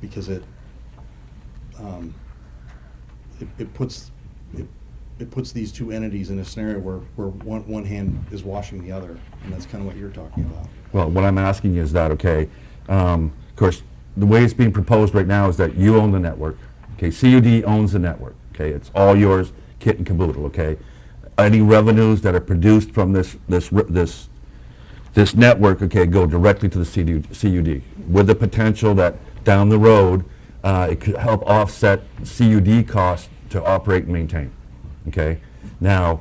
because it puts these two entities in a scenario where one hand is washing the other, and that's kind of what you're talking about. Well, what I'm asking is that, okay, of course, the way it's being proposed right now is that you own the network. Okay, CUD owns the network. Okay, it's all yours, kit and caboodle. Okay, any revenues that are produced from this this network, okay, go directly to the CUD, with the potential that down the road, it could help offset CUD costs to operate and maintain, okay? Now,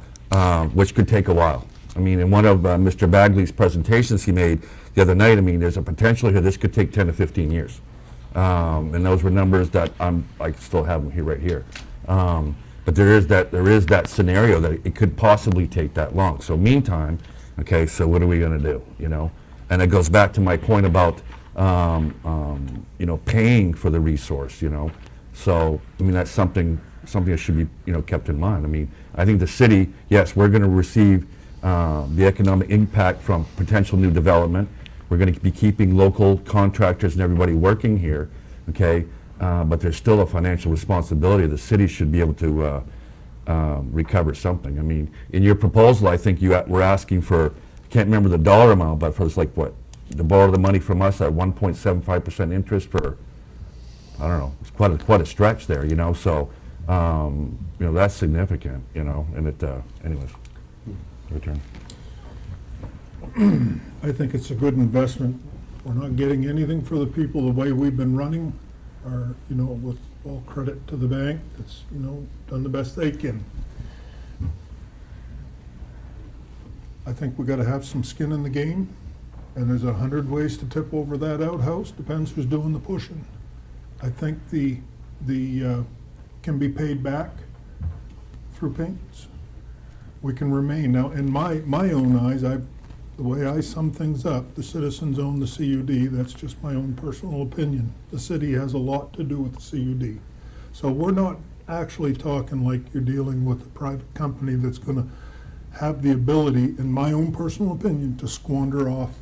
which could take a while. I mean, in one of Mr. Bagley's presentations he made the other night, I mean, there's a potential here, this could take 10 to 15 years. And those were numbers that I still have them here, right here. But there is that scenario that it could possibly take that long. So meantime, okay, so what are we gonna do, you know? And it goes back to my point about, you know, paying for the resource, you know? So, I mean, that's something that should be, you know, kept in mind. I mean, I think the city, yes, we're gonna receive the economic impact from potential new development. We're gonna be keeping local contractors and everybody working here, okay? But there's still a financial responsibility. The city should be able to recover something. I mean, in your proposal, I think we're asking for, I can't remember the dollar amount, but for, it's like what, to borrow the money from us at 1.75% interest for, I don't know, it's quite a stretch there, you know, so, you know, that's significant, you know, and it, anyways, your turn. I think it's a good investment. We're not getting anything for the people the way we've been running, or, you know, with all credit to the bank, it's, you know, done the best they can. I think we gotta have some skin in the game, and there's 100 ways to tip over that outhouse, depends who's doing the pushing. I think the can be paid back through payments. We can remain. Now, in my own eyes, the way I sum things up, the citizens own the CUD, that's just my own personal opinion. The city has a lot to do with the CUD. So we're not actually talking like you're dealing with a private company that's gonna have the ability, in my own personal opinion, to squander off,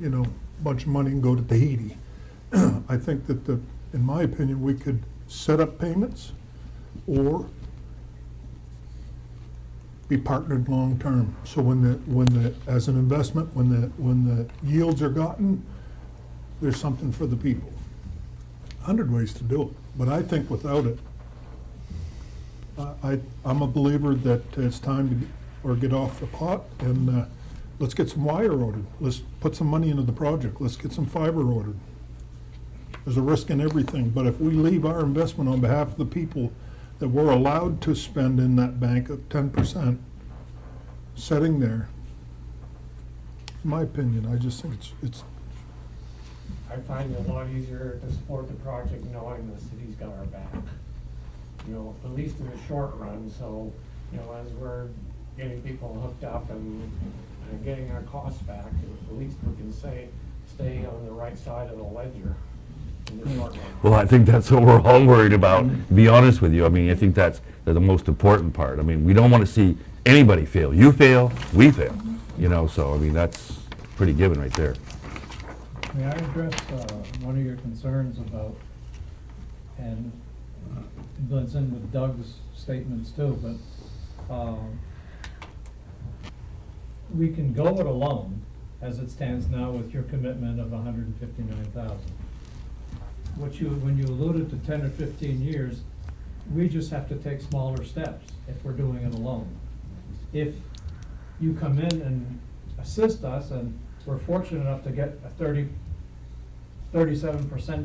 you know, a bunch of money and go to Tahiti. I think that in my opinion, we could set up payments or be partnered long-term. So as an investment, when the yields are gotten, there's something for the people. 100 ways to do it, but I think without it, I'm a believer that it's time to get off the pot and let's get some wire ordered. Let's put some money into the project. Let's get some fiber ordered. There's a risk in everything, but if we leave our investment on behalf of the people that we're allowed to spend in that bank of 10% sitting there, in my opinion, I just think it's I find it a lot easier to support the project knowing the city's got our back. You know, at least in the short run, so, you know, as we're getting people hooked up and getting our costs back, at least we can stay on the right side of the ledger in the short run. Well, I think that's what we're all worried about, to be honest with you. I mean, I think that's the most important part. I mean, we don't want to see anybody fail. You fail, we fail, you know, so, I mean, that's pretty given right there. May I address one of your concerns about, and it blends in with Doug's statements too, but we can go it alone as it stands now with your commitment of 159,000. When you alluded to 10 or 15 years, we just have to take smaller steps if we're doing it alone. If you come in and assist us, and we're fortunate enough to get a 37%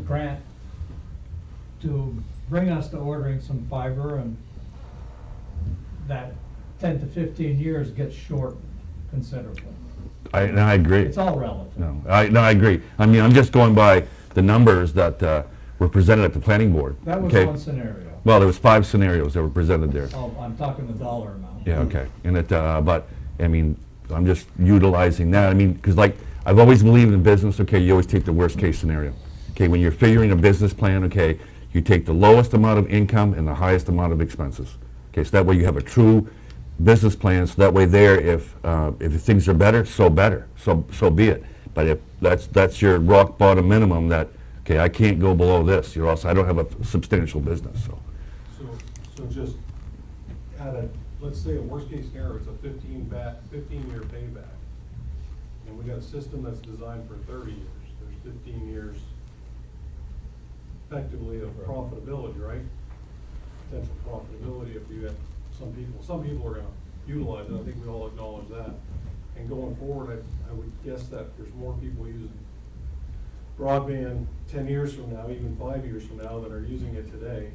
grant to bring us to ordering some fiber, and that 10 to 15 years gets shortened considerably. I agree. It's all relative. No, I agree. I mean, I'm just going by the numbers that were presented at the planning board. That was okay? one scenario. Well, there was 5 scenarios that were presented there. Oh, I'm talking the dollar amount. Yeah, okay. And it, but, I mean, I'm just utilizing that. I mean, because like, I've always believed in business, okay, you always take the worst case scenario. Okay, when you're figuring a business plan, okay, you take the lowest amount of income and the highest amount of expenses. Okay, so that way you have a true business plan, so that way there, if things are better, so be it. But if that's your rock bottom minimum, that, okay, I can't go below this, or else I don't have a substantial business, so. So just at let's say a worst case scenario, it's a 15-year payback. And we got a system that's designed for 30 years. There's 15 years effectively of profitability, right? Potential profitability if you have some people are going to utilize it. I think we all acknowledge that. And going forward, I would guess that there's more people using broadband 10 years from now, even 5 years from now, that are using it today.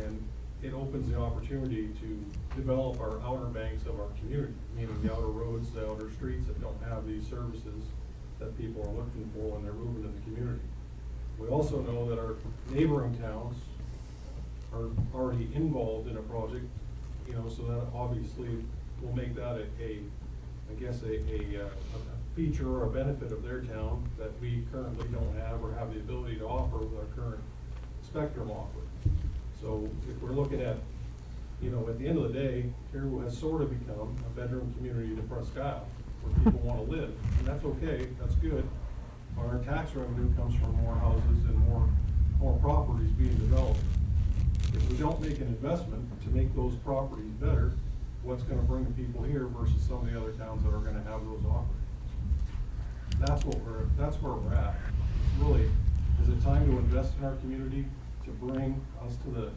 And it opens the opportunity to develop our outer banks of our community, meaning the outer roads, the outer streets that don't have these services that people are looking for when they're moving to the community. We also know that our neighboring towns are already involved in a project, you know, so that obviously will make that a feature or a benefit of their town that we currently don't have or have the ability to offer with our current spectrum offer. So if we're looking at, you know, at the end of the day, Caribou has sort of become a bedroom community to Presque Isle, where people want to live, and that's okay, that's good. Our tax revenue comes from more houses and more properties being developed. If we don't make an investment to make those properties better, what's gonna bring the people here versus some of the other towns that are gonna have those offerings? That's where we're at. It's really, is it time to invest in our community to bring us to the,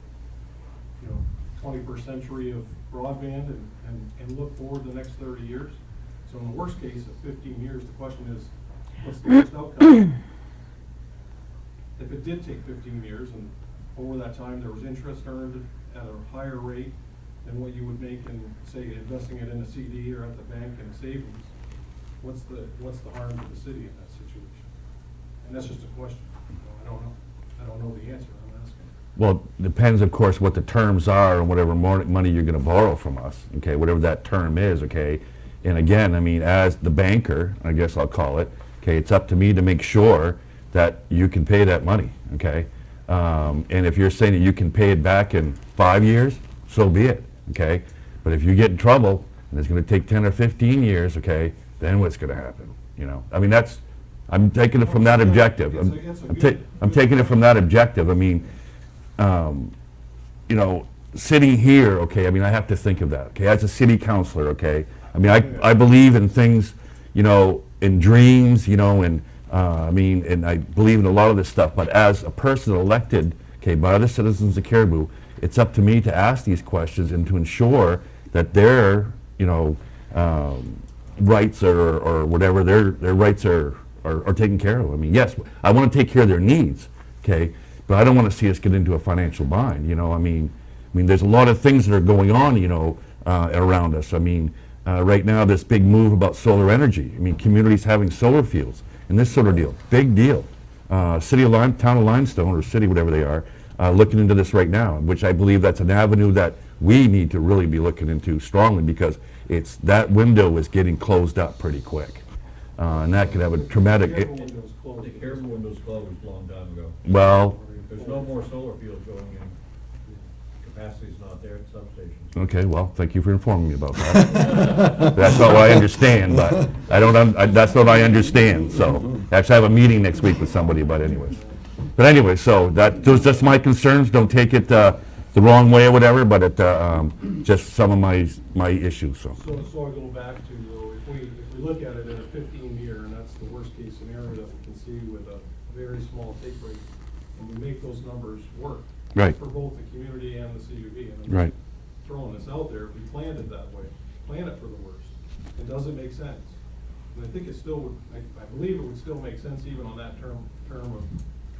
you know, 21st century of broadband and look forward the next 30 years? So in the worst case of 15 years, the question is, what's the worst outcome? If it did take 15 years and over that time there was interest earned at a higher rate than what you would make in, say, investing it in a CD or at the bank in a savings, what's the harm to the city in that situation? And that's just a question. You know, I don't know the answer. I'm asking. Well, depends, of course, what the terms are and whatever more money you're gonna borrow from us, okay, whatever that term is, okay? And again, I mean, as the banker, I guess I'll call it, okay, it's up to me to make sure that you can pay that money, okay? And if you're saying that you can pay it back in 5 years, so be it, okay? But if you get in trouble, and it's gonna take 10 or 15 years, okay, then what's gonna happen, you know? I mean, I'm taking it from that objective. I'm taking it from that objective. I mean, you know, sitting here, okay, I mean, I have to think of that, okay, as a city councilor, okay? I mean, I believe in things, you know, in dreams, you know, and I mean, and I believe in a lot of this stuff, but as a person elected, okay, by the citizens of Caribou, it's up to me to ask these questions and to ensure that their, you know, rights or whatever, their rights are taken care of. I mean, yes, I want to take care of their needs, okay, but I don't want to see us get into a financial bind, you know. I mean, there's a lot of things that are going on, you know, around us. I mean, right now, this big move about solar energy. I mean, communities having solar fields and this sort of deal, big deal. Town of Limestone, or city, whatever they are, looking into this right now, which I believe that's an avenue that we need to really be looking into strongly, because that window is getting closed up pretty quick. And that could have a traumatic... The Caribou window's closed a long time ago. Well... There's no more solar fields going in. Capacity's not there at substations. Okay, well, thank you for informing me about that. That's not what I understand, but that's what I understand, so. Actually, I have a meeting next week with somebody, but anyways. But anyway, so those just my concerns. Don't take it the wrong way or whatever, but just some of my issues, so. So I go back to, if we look at it in a 15-year, and that's the worst case scenario that we can see with a very small take rate, and we make those numbers work. Right. For both the community and the CUB. And I'm Right. just throwing this out there, if we planned it that way, plan it for the worst, it doesn't make sense. And I think it still would, I believe it would still make sense even on that term of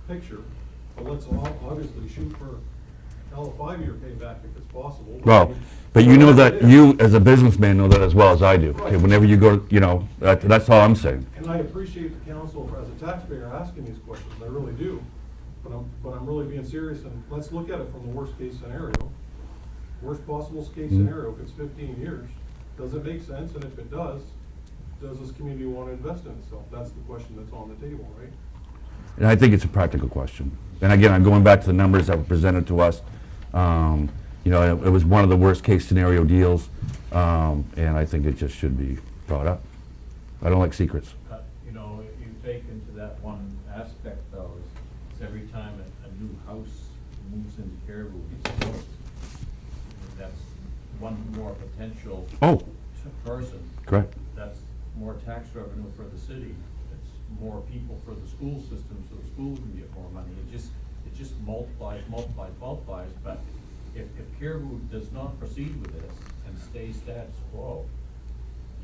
picture, but let's obviously shoot for a 5-year payback if it's possible. Well, but you know that, you as a businessman know that as well as I do. Okay, whenever you go, you know, that's all I'm saying. And I appreciate the council as a taxpayer asking these questions, I really do. But I'm really being serious, and let's look at it from the worst case scenario. Worst possible case scenario, if it's 15 years, does it make sense? And if it does this community want to invest in itself? That's the question that's on the table, right? And I think it's a practical question. And again, I'm going back to the numbers that were presented to us. You know, it was one of the worst case scenario deals, and I think it just should be brought up. I don't like secrets. You know, you take into that one aspect though, is every time a new house moves into Caribou, it's built. That's one more potential person. Correct. That's more tax revenue for the city. It's more people for the school system, so the school can get more money. It just multiplies. But if Caribou does not proceed with this and stays status quo,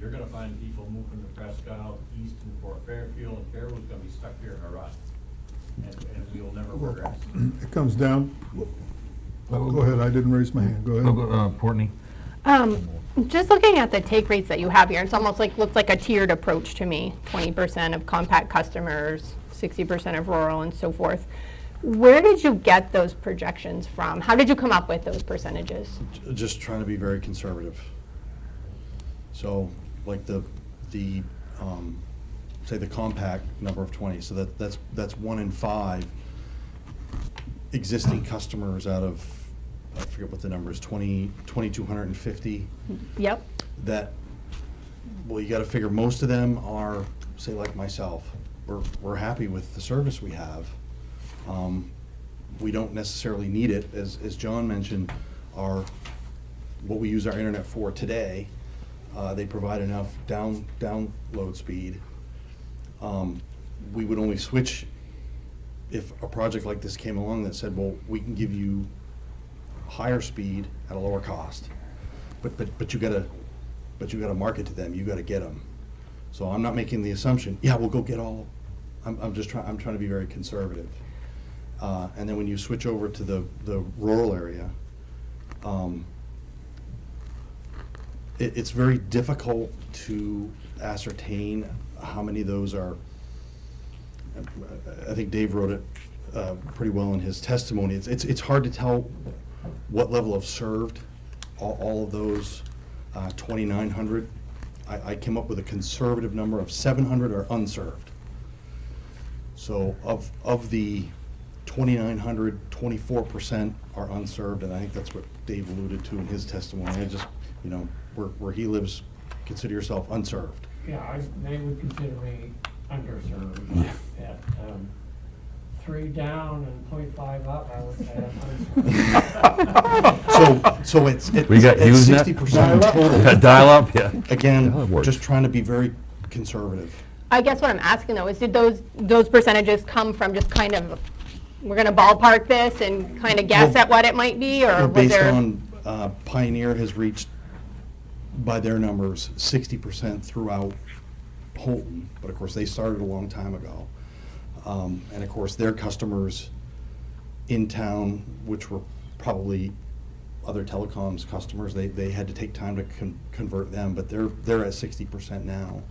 you're gonna find people moving to Presque Isle, east and Fort Fairfield, and Caribou's gonna be stuck here in a rut. And we'll never Well, progress. it comes down, go ahead, I didn't raise my hand, go ahead. Courtney? Just looking at the take rates that you have here, it's almost like, looks like a tiered approach to me. 20% of compact customers, 60% of rural, and so forth. Where did you get those projections from? How did you come up with those percentages? Just trying to be very conservative. So, like say the compact number of 20, so that's 1 in 5 existing customers out of, I forget what the number is, 2,250. Yep. That, well, you gotta figure most of them are, say like myself, we're happy with the service we have. We don't necessarily need it, as John mentioned, what we use our internet for today, they provide enough download speed. We would only switch if a project like this came along that said, well, we can give you higher speed at a lower cost, but you gotta market to them, you gotta get them. So I'm not making the assumption, yeah, we'll go get all. I'm trying to be very conservative. And then when you switch over to the rural area, it's very difficult to ascertain how many of those are. I think Dave wrote it pretty well in his testimony. It's hard to tell what level of served all of those 2,900. I came up with a conservative number of 700 are unserved. So of the 2,900, 24% are unserved, and I think that's what Dave alluded to in his testimony. I just, where he lives, consider yourself unserved. Yeah, they would consider me underserved. At 3 down and 0.5 up, I would say I'm underserved. So it's We got at Usenet? 60% total. Dial up, yeah. Again, that works. just trying to be very conservative. I guess what I'm asking though is, did those percentages come from just kind of, we're gonna ballpark this and kind of guess at what it might be, or was Based there? on, Pioneer has reached, by their numbers, 60% throughout Holton, but of course, they started a long time ago. And of course, their customers in town, which were probably other telecoms customers, they had to take time to convert them, but they're at 60% now.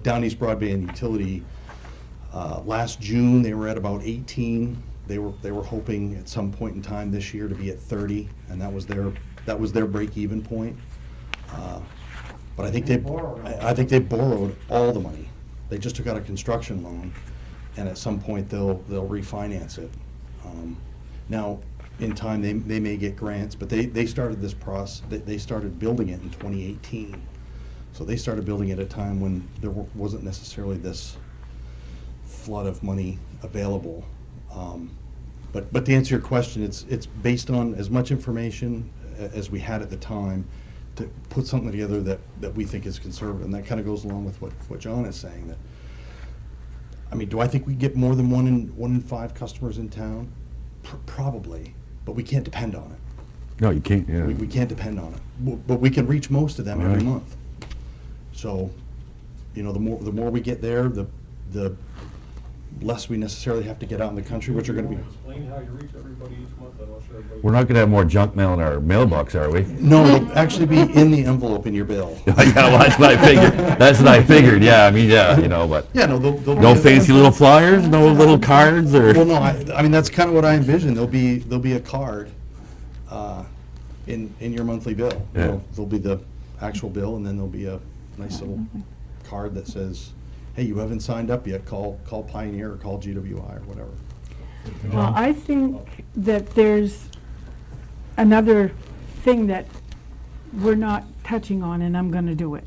Down East Broadband Utility, last June, they were at about 18. They were hoping at some point in time this year to be at 30, and that was their break-even point. But I think they borrowed all the money. They just took out a construction loan, and at some point they'll refinance it. Now, in time, they may get grants, but they started this process. They started building it in 2018. So they started building it at a time when there wasn't necessarily this flood of money available. But to answer your question, it's based on as much information as we had at the time to put something together that we think is conservative. And that kind of goes along with what John is saying. That, I mean, do I think we get more than 1 in 5 customers in town? Probably, but we can't depend on it. No, you can't, yeah. We can't depend on it. But we can reach most of them every Right. month. So, the more we get there, the less we necessarily have to get out in the country, which are going to be. Explain how you reach everybody each month. I'm not sure everybody. We're not gonna have more junk mail in our mailbox, are we? No, it'll actually be in the envelope in your bill. Yeah, well, that's what I figured. That's what I figured, yeah, I mean, yeah, but. Yeah, no, they'll No fancy little flyers, no little cards, or? Well, no, I mean, that's kind of what I envision. There'll be a card in your monthly bill. Yeah. There'll be the actual bill, and then there'll be a nice little card that says, hey, you haven't signed up yet, call Pioneer or call GWI or whatever. Well, I think that there's another thing that we're not touching on, and I'm going to do it.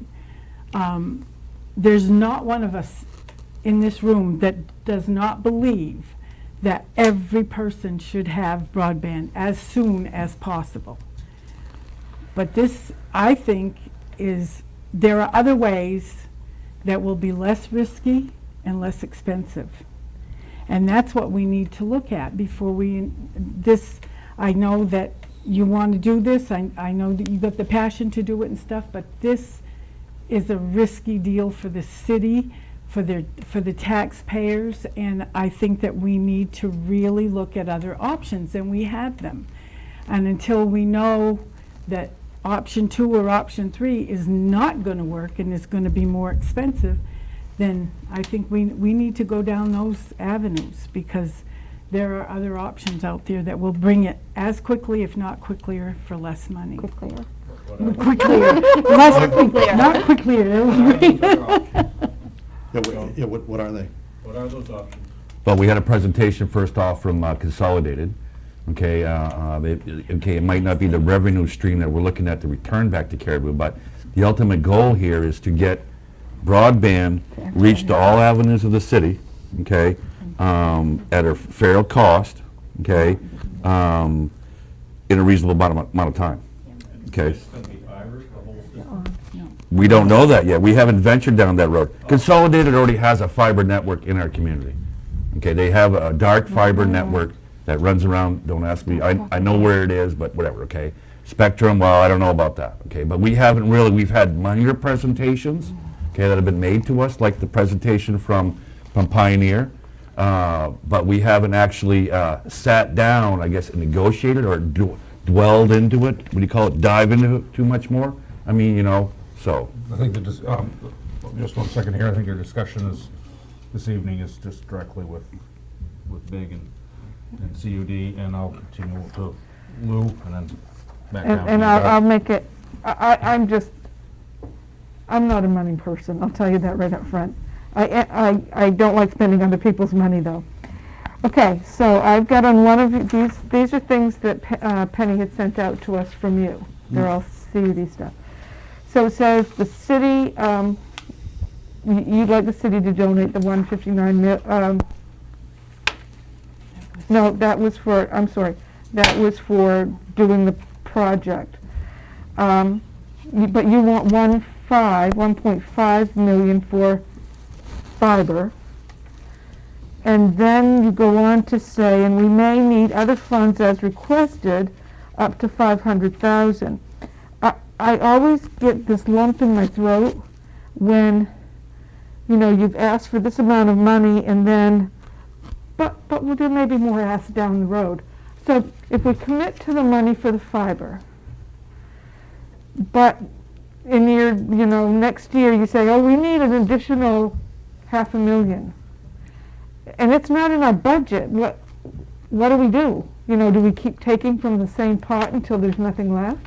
There's not one of us in this room that does not believe that every person should have broadband as soon as possible. But this, I think, there are other ways that will be less risky and less expensive. And that's what we need to look at before I know that you want to do this. I know that you've got the passion to do it and stuff, but this is a risky deal for the city, for the taxpayers, and I think that we need to really look at other options, and we have them. And until we know that option 2 or option 3 is not going to work and is going to be more expensive, then I think we need to go down those avenues, because there are other options out there that will bring it as quickly, if not quicker, for less money. Quicklier. Quicklier. Not quicklier. Yeah, what are they? What are those options? Well, we had a presentation first off from Consolidated. Okay, it might not be the revenue stream that we're looking at to return back to Caribou, but the ultimate goal here is to get broadband reached to all avenues of the city, okay, at a fair cost, okay, in a reasonable amount of time, okay. It's going to be fiber, the whole system? We don't know that yet. We haven't ventured down that road. Consolidated already has a fiber network in our community. Okay, they have a dark fiber network that runs around. Don't ask me. I know where it is, but whatever, okay. Spectrum, well, I don't know about that, okay. But we haven't really, we've had minor presentations, okay, that have been made to us, like the presentation from Pioneer. But we haven't actually sat down, I guess, and negotiated or dwelled into it. What do you call it? Dive into it too much more? I mean, you know, so. I think just 1 second here, I think your discussion is, this evening is just directly with Big and CUD, and I'll continue to Lou, and then back down. And I'll make it, I'm not a money person, I'll tell you that right up front. I don't like spending other people's money, though. Okay, so I've got on one of these are things that Penny had sent out to us from you. They're all CUD stuff. So it says the city, you'd like the city to donate the 159 no, that was for, I'm sorry, that was for doing the project. But you want 1.5 million for fiber. And then you go on to say, and we may need other funds as requested, up to 500,000. I always get this lump in my throat when, you know, you've asked for this amount of money, and then, but there may be more asked down the road. So if we commit to the money for the fiber, but in your, you know, next year you say, oh, we need an additional $500,000, and it's not in our budget, what do we do? You know, do we keep taking from the same pot until there's nothing left?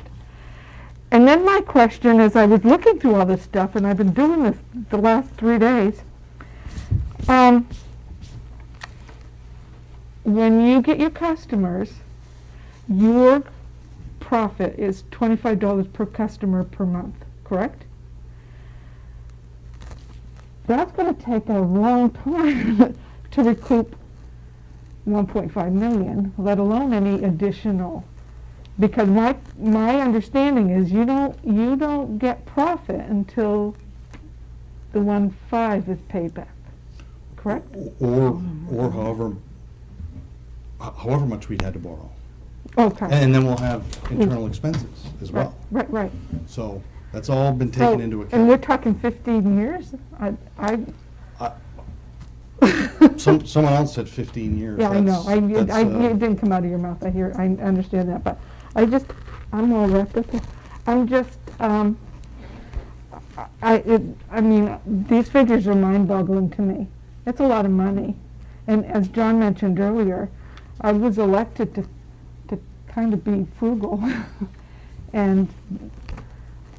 And then my question, as I was looking through all this stuff, and I've been doing this the last 3 days, when you get your customers, your profit is $25 per customer per month, correct? That's going to take a long time to recoup 1.5 million, let alone any additional. Because my understanding is you don't get profit until the 1.5 is paid back, correct? Or however much we had to borrow. Okay. And then we'll have internal expenses as well. Right. So that's all been taken into account. And we're talking 15 years? Someone else said 15 years. Yeah, I know. It That's, didn't come out of your mouth. I understand that, but I'm all wrapped up. I'm just, I mean, these figures are mind-boggling to me. It's a lot of money. And as John mentioned earlier, I was elected to kind of be frugal. And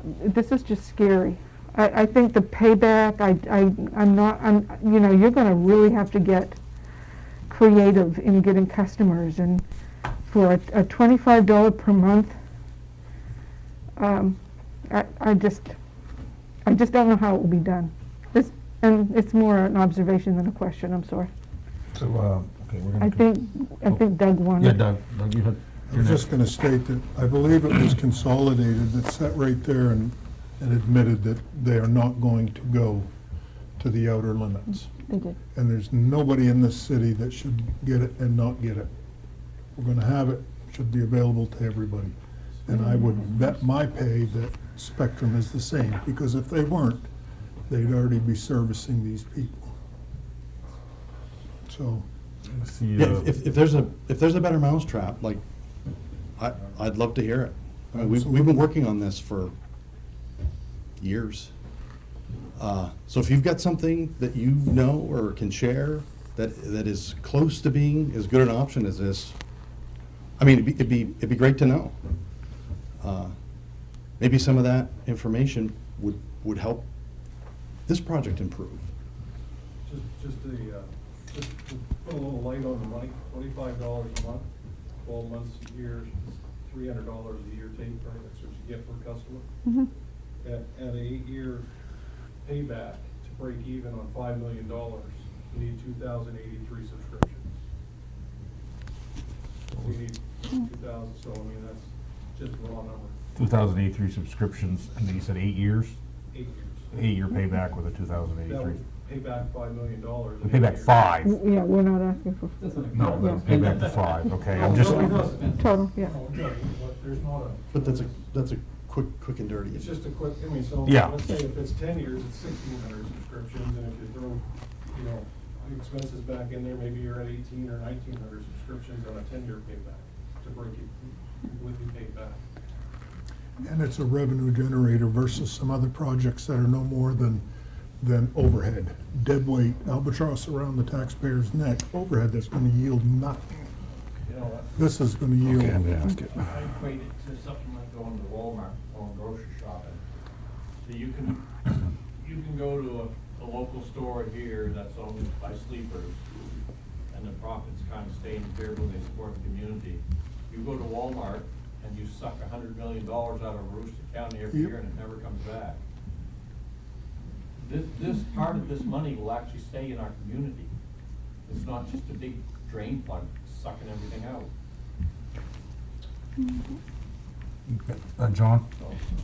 this is just scary. I think the payback, you know, you're going to really have to get creative in getting customers. And for a $25 per month, I just don't know how it will be done. And it's more an observation than a question. I'm sorry. So, okay, we're I think Doug wanted. Yeah, Doug, you had. I was just going to state that I believe it was Consolidated that sat right there and admitted that they are not going to go to the outer limits. They did. And there's nobody in this city that should get it and not get it. We're going to have it should be available to everybody. And I would bet my pay that Spectrum is the same, because if they weren't, they'd already be servicing these people. So, See, Yeah, if there's a better mousetrap, like, I'd love to hear it. I mean, we've been working on this for years. So if you've got something that you know or can share that is close to being as good an option as this, I mean, it'd be great to know. Maybe some of that information would help this project improve. Just to put a little light on the money, $25 a month, 12 months a year, $300 a year take, right? That's what you get per customer. Mhm. At an 8-year payback, to break even on $5 million, you need 2,083 subscriptions. We need 2,000, so I mean, that's just raw number, 2083 subscriptions, and then you said 8 years? 8 years. 8-year payback with a That 2083. would pay back $5 million. We pay back 5. Yeah, we're not asking for No, Yeah. pay back to 5, okay, I'm just, total, yeah. No, it doesn't, but there's not a. But that's a quick and dirty. It's just a quick, I mean, so, Yeah. let's say if it's 10 years, it's 1,600 subscriptions, and if you throw, the expenses back in there, maybe you're at 1,800 or 1,900 subscriptions on a 10-year payback to break it completely paid back. and it's a revenue generator versus some other projects that are no more than overhead. Dead weight, albatross around the taxpayer's neck, overhead that's gonna yield nothing. This is gonna yield. Okay, I'm gonna ask it. I equate it to something like going to Walmart, going grocery shopping. So you can go to a local store here that's owned by sleepers, and the profits kind of stay in Caribou, they support the community. You go to Walmart and you suck $100 million out of Aroostook County every Yep. year and it never comes back. This part of this money will actually stay in our community. It's not just a big drain plug sucking everything out. John?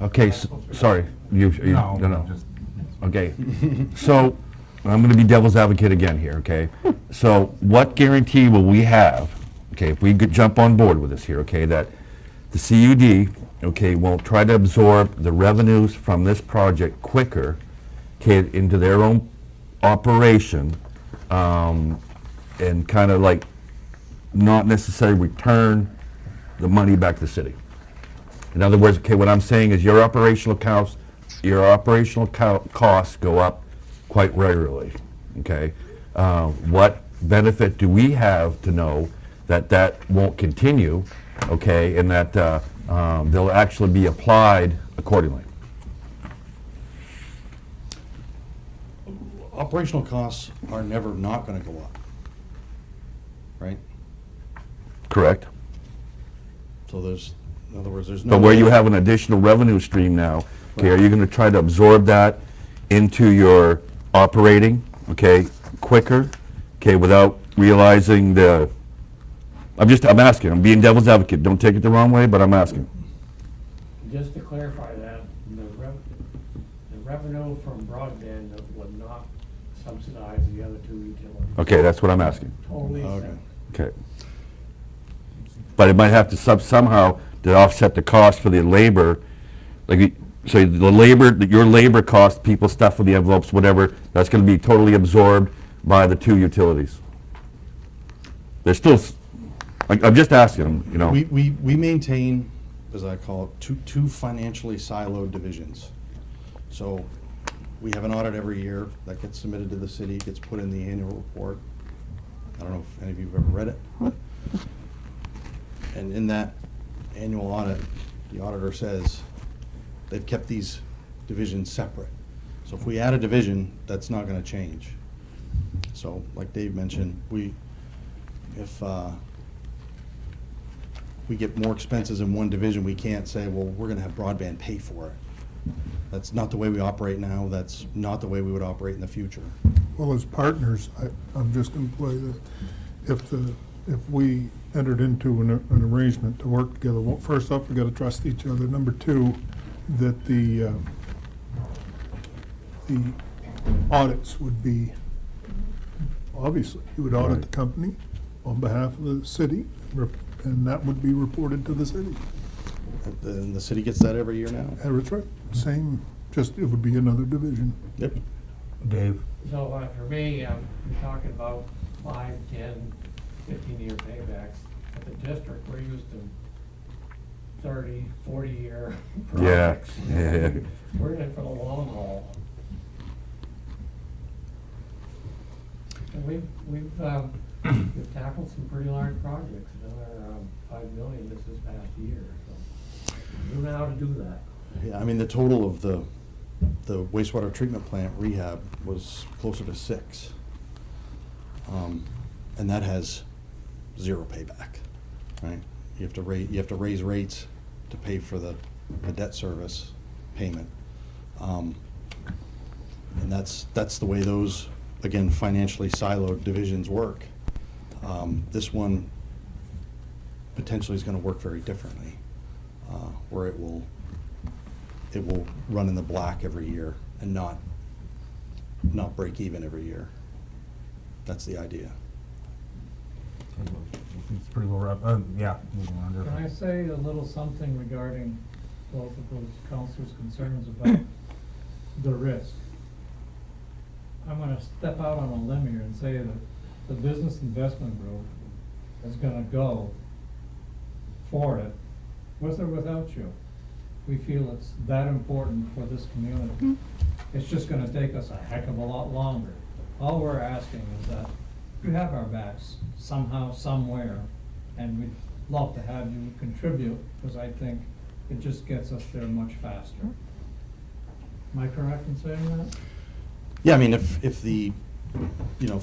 Okay, sorry, you, No, no. just, Okay, so I'm gonna be devil's advocate again here, okay? So what guarantee will we have, okay, if we could jump on board with this here, okay, that the CUD, okay, won't try to absorb the revenues from this project quicker, okay, into their own operation, and kind of like not necessarily return the money back to the city? In other words, okay, what I'm saying is your operational costs go up quite regularly, okay? What benefit do we have to know that that won't continue, okay, and that they'll actually be applied accordingly? Operational costs are never not gonna go up, right? Correct? So in other words, there's no. But where you have an additional revenue stream now, okay, are you gonna try to absorb that into your operating, okay, quicker, okay, without realizing I'm asking, I'm being devil's advocate, don't take it the wrong way, but I'm asking. Just to clarify that, the revenue from broadband would not subsidize the other two utilities. Okay, that's what I'm asking. Totally Okay. separate. Okay. But it might have to somehow to offset the cost for the labor, like, so the labor, your labor cost, people stuff for the envelopes, whatever, that's gonna be totally absorbed by the two utilities. They're still, I'm just asking them, you know. We maintain, as I call it, two financially siloed divisions. So we have an audit every year that gets submitted to the city, gets put in the annual report. I don't know if any of you have ever read it, but, and in that annual audit, the auditor says they've kept these divisions separate. So if we add a division, that's not gonna change. So like Dave mentioned, if we get more expenses in one division, we can't say, well, we're gonna have broadband pay for it. That's not the way we operate now, that's not the way we would operate in the future. Well, as partners, I'm just going to play that if we entered into an arrangement to work together, well, first off, we got to trust each other. Number two, that the audits would be, obviously, you would audit the company on behalf of the city, and that would be reported to the city. And the city gets that every year now? That's right, same, just it would be another division. Yep. Dave? So for me, you're talking about 5, 10, 15-year paybacks. At the district, we're used to 30, 40-year Yeah, projects. yeah. We're in it for the long haul. And we've tackled some pretty large projects, another 5 million this past year, so we know how to do that. Yeah, I mean, the total of the wastewater treatment plant rehab was closer to 6. And that has 0 payback, right? You have to raise rates to pay for the debt service payment. And that's the way those, again, financially siloed divisions work. This one potentially is going to work very differently, where it will run in the black every year and not break even every year. That's the idea. It's pretty well wrapped, yeah. moving on to- Can I say a little something regarding both of those councilors' concerns about the risk? I'm gonna step out on a limb here and say that the business investment group is gonna go for it, with or without you. We feel it's that important for this community. It's just gonna take us a heck of a lot longer. All we're asking is that you have our backs somehow, somewhere, and we'd love to have you contribute, because I think it just gets us there much faster. Am I correct in saying that? Yeah, I mean, if the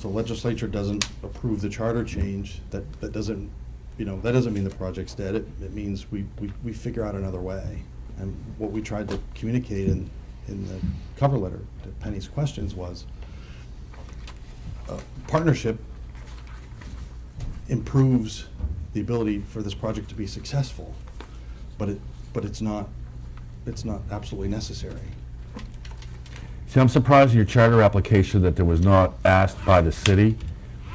legislature doesn't approve the charter change, that doesn't mean the project's dead. It means we figure out another way. And what we tried to communicate in the cover letter to Penny's questions was partnership improves the ability for this project to be successful, but it's not absolutely necessary. See, I'm surprised in your charter application that there was not asked by the city.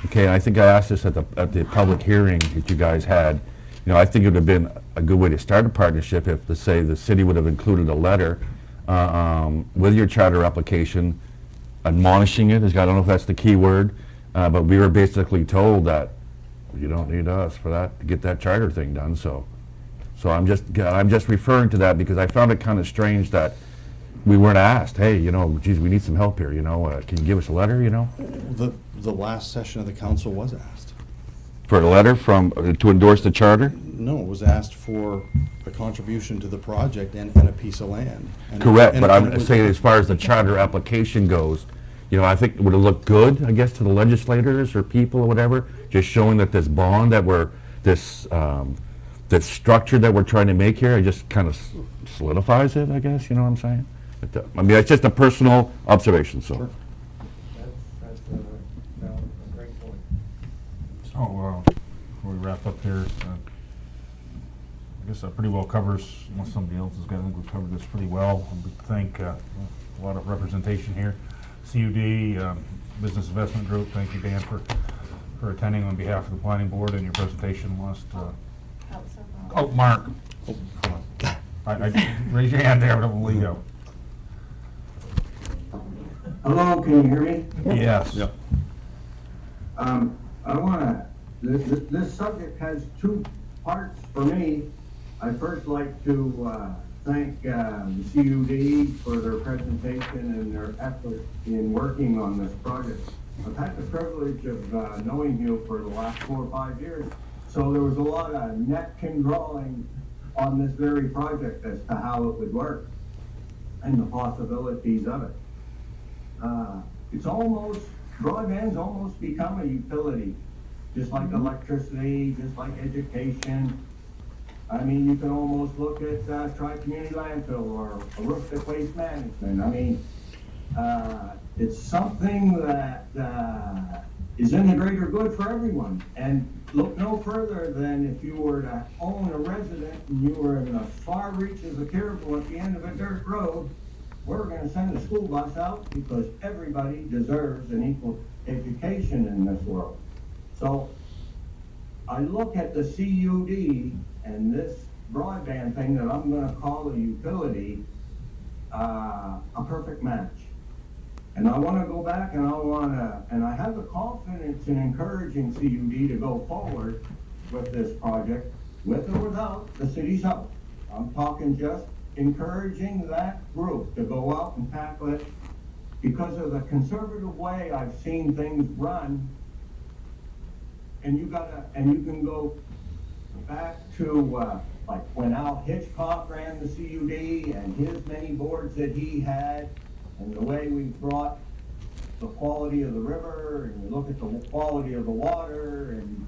Okay, and I think I asked this at the public hearing that you guys had. You know, I think it would have been a good way to start a partnership if, let's say, the city would have included a letter with your charter application, admonishing it. I don't know if that's the key word, but we were basically told that you don't need us for that to get that charter thing done. So I'm just referring to that because I found it kind of strange that we weren't asked. Hey, geez, we need some help here. Can you give us a letter? The last session of the council was asked. For a letter to endorse the charter? No, it was asked for a contribution to the project and a piece of land. Correct, but I'm saying as far as the charter application goes, I think it would have looked good, I guess, to the legislators or people or whatever, just showing that this bond this structure that we're trying to make here, it just kind of solidifies it, I guess, you know what I'm saying? I mean, it's just a personal observation, so. Sure. That's a great point. So, before we wrap up here, I guess that pretty well covers, unless somebody else has got, I think we've covered this pretty well. We thank a lot of representation here. CUD, Business Investment Group, thank you, Dan, for attending on behalf of the planning board and your presentation last. Oh, Mark. I raise your hand there, but we'll leave you. Hello, can you hear me? Yes. Yep. I wanna, this subject has 2 parts for me. I'd first like to thank the CUD for their presentation and their effort in working on this project. I've had the privilege of knowing you for the last 4 or 5 years, so there was a lot of napkin drawing on this very project as to how it would work and the possibilities of it. Broadband's almost become a utility, just like electricity, just like education. I mean, you can almost look at tri-community landfill or a roof waste management. I mean, it's something that is in the greater good for everyone. And look no further than if you were to own a resident and you were in the far reaches of Caribou at the end of a dirt road, we're going to send a school bus out because everybody deserves an equal education in this world. So I look at the CUD and this broadband thing that I'm gonna call a utility, a perfect match. And I wanna go back and I have the confidence in encouraging CUD to go forward with this project, with or without the city's help. I'm talking just encouraging that group to go out and tackle it because of the conservative way I've seen things run. And you can go back to, like when Al Hitchcock ran the CUD and his many boards that he had, and the way we brought the quality of the river, and you look at the quality of the water, and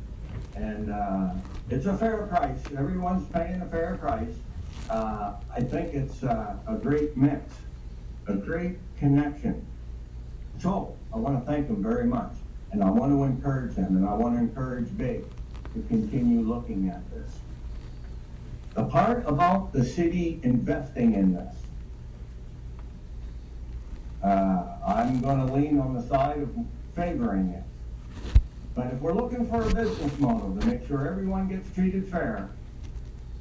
it's a fair price. Everyone's paying a fair price. I think it's a great mix, a great connection. So I want to thank them very much, and I want to encourage them, and I want to encourage Big to continue looking at this. The part about the city investing in this, I'm going to lean on the side of favoring it. But if we're looking for a business model to make sure everyone gets treated fair,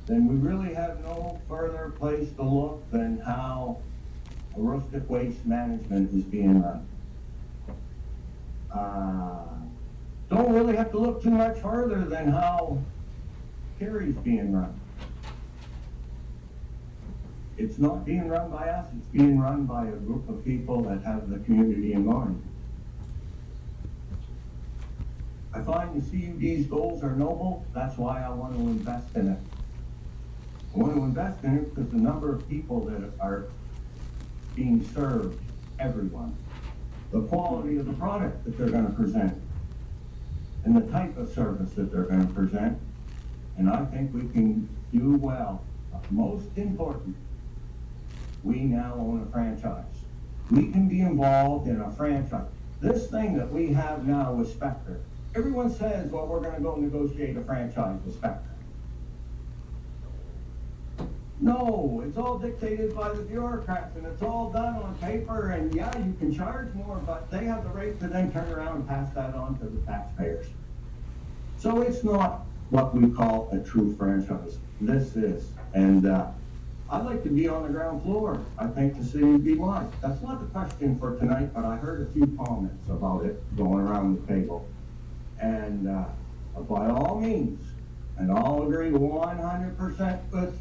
then we really have no further place to look than how a rustic waste management is being run. Don't really have to look too much further than how Carey's being run. It's not being run by us, it's being run by a group of people that have the community in mind. I find the CUD's goals are noble, that's why I want to invest in it. I want to invest in it because the number of people that are being served, everyone, the quality of the product that they're going to present, and the type of service that they're going to present, and I think we can do well. But most important, we now own a franchise. We can be involved in a franchise. This thing that we have now with Spectre, everyone says, well, we're going to go negotiate a franchise with Spectre. No, it's all dictated by the bureaucrats, and it's all done on paper, and yeah, you can charge more, but they have the right to then turn around and pass that on to the taxpayers. So it's not what we call a true franchise. This is, and I'd like to be on the ground floor. I think the city would be wise. That's not the question for tonight, but I heard a few comments about it going around the table. And by all means, and I'll agree 100% with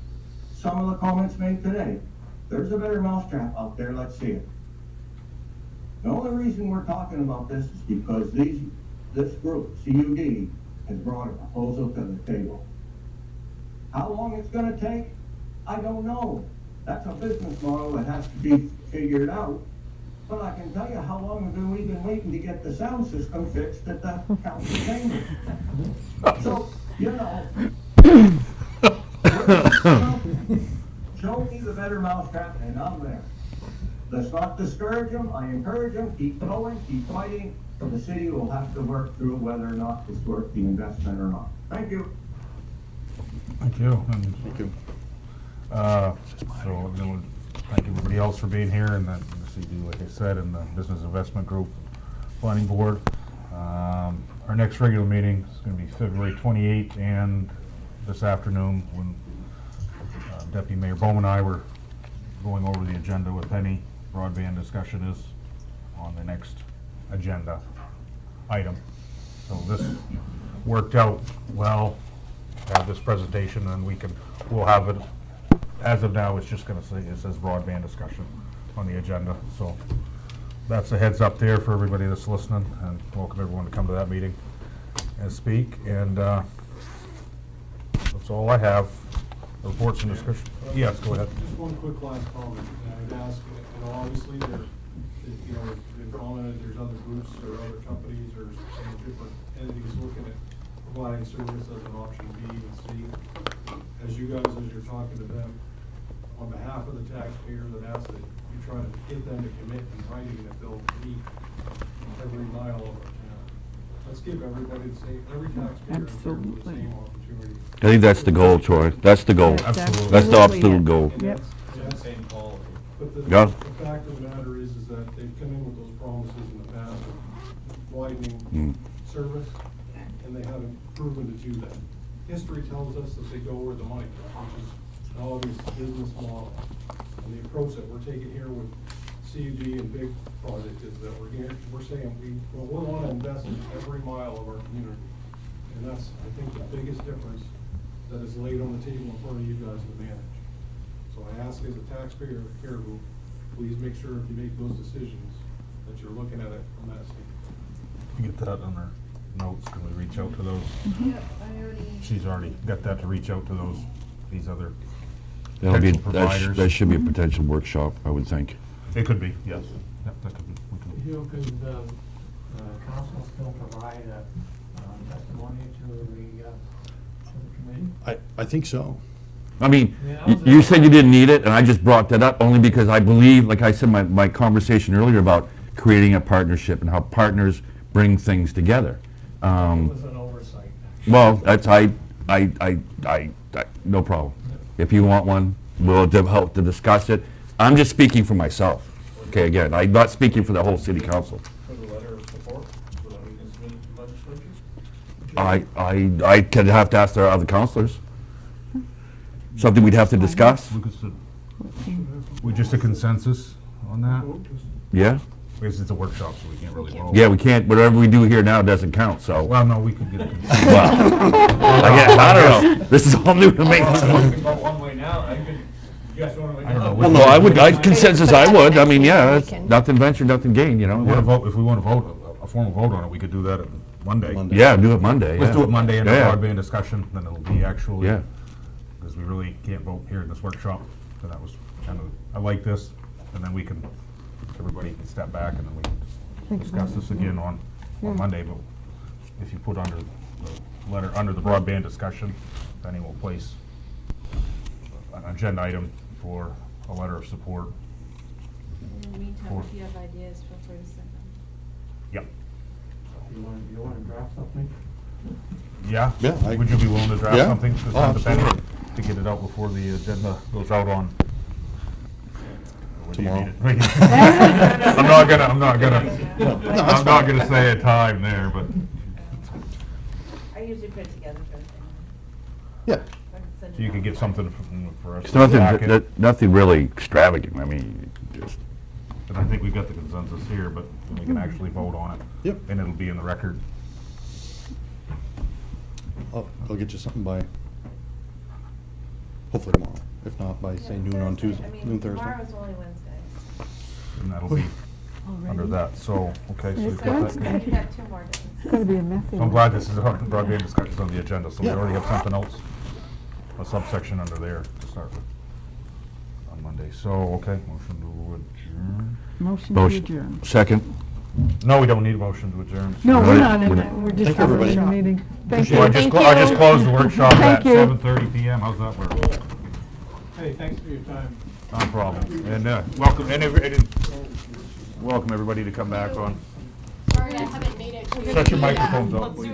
some of the comments made today, there's a better mousetrap out there, let's see it. The only reason we're talking about this is because this group, CUD, has brought a proposal to the table. How long it's gonna take, I don't know. That's a business model that has to be figured out. But I can tell you how long we've been waiting to get the sound system fixed at the council chamber. So, you know, show me the better mousetrap and I'm there. Let's not discourage them, I encourage them, keep going, keep fighting. The city will have to work through whether or not it's worth the investment or not. Thank you. Thank you. Thank you. So, thank everybody else for being here, and then the CD, like I said, and the Business Investment Group Planning Board. Our next regular meeting is going to be February 28th, and this afternoon, when Deputy Mayor Bowman and I were going over the agenda with Penny, broadband discussion is on the next agenda item. So this worked out well, have this presentation, and we'll have it. As of now, it's just going to say, it says broadband discussion on the agenda. So that's a heads up there for everybody that's listening, and welcome everyone to come to that meeting and speak. And that's all I have. Reports and discussion. Yes, go ahead. Just one quick last comment. I would ask, obviously there's been commented, there's other groups or other companies or different entities looking at providing service as an option B and C. As you guys, as you're talking to them, on behalf of the taxpayers, I'd ask that you try to get them to commit in writing that they'll meet every mile of our town. Let's give everybody the same, every taxpayer in terms of the same opportunity. I think that's the goal, Troy. That's the goal. Absolutely. That's the absolute goal. Yep. It's the same quality. But the Yeah. fact of the matter is that they've come in with those promises in the past of widening service, and they haven't proven to do that. History tells us that they go where the money goes, which is an obvious business model. And the approach that we're taking here with CUD and big project is that we're saying we want to invest in every mile of our community. And that's, I think, the biggest difference that is laid on the table in front of you guys to manage. So I ask as a taxpayer of Caribou, please make sure if you make those decisions that you're looking at it from that standpoint. Get that on our notes, can we reach out to those? Yeah, I already. She's already got that to reach out to those, these other That'll be, potential providers. that should be a potential workshop, I would think. It could be, yes. Yep, that could be, we can. You could, council still provide a testimony to the committee? I think so. I mean, Yeah, that was you said you didn't need it, and I just brought that up only because I believe, like I said, my conversation earlier about creating a partnership and how partners bring things together. It was an oversight. Well, that's, no problem. If you want one, we'll help to discuss it. I'm just speaking for myself. Okay, again, I'm not speaking for the whole city council. For the letter of support, so that we can submit it to legislature? I could have to ask our other councilors. Something we'd have to discuss? We just a consensus on that? Yeah? Because it's a workshop, so we can't really vote. Yeah, we can't, whatever we do here now doesn't count, so. Well, no, we could get a consensus. Well, I don't know. This is all new to me. We can vote one way now, I could, you guys want to. I don't know. Well, no, I would, consensus I would. I mean, yeah, We it's can- nothing ventured, nothing gained, you know? We wanna vote, if we want to vote, a formal vote on it, we could do that at Monday. Monday. Yeah, do it Monday, Let's yeah. do it Monday in the Yeah. broadband discussion, then it'll be actually, Yeah. because we really can't vote here in this workshop. So that was kind of, I like this, and then we can, everybody can step back and then we can discuss this again on Monday. But if you put under the letter, under the broadband discussion, then he will place an agenda item for a letter of support. In the meantime, For- if you have ideas, feel free to send them. Yep. You want to draft something? Yeah? Yeah, Would you be willing to draft Yeah. something to Oh, send to Penny, absolutely. to get it out before the agenda goes out on? Or do you Tomorrow. need it? I'm not that's gonna say a time there, but I usually put it together for everything. Yeah. I can send so you it can out. get something for us. It's to nothing, packet. nothing really extravagant, I mean, just, And I think we got the consensus here, but we can actually vote on it. Yep. And it'll be in the record. I'll get you something by, hopefully tomorrow. If not, by, say, noon on Thursday. Tuesday, I mean, noon Thursday. tomorrow's only Wednesday. And that'll be under that, so, okay, so we've got It's that. We have 2 more days. It's gonna be a messy So I'm one. glad this is our broadband discussions on the agenda, so we Yeah. already have something else, a subsection under there to start with on Monday. So, okay, motion to adjourn. Motion to motion. adjourn. Second? No, we don't need a motion to adjourn. No, we're Right. not in We're that, we're just Thank you, everybody. having a meeting. Thank Well, I you. just, Thank I just you. closed the workshop at Thank you. 7:30 PM, how's that work? Hey, thanks for your time. No problem. And welcome, welcome everybody to come back on. Sorry, I haven't made it to Shut your microphones off, please.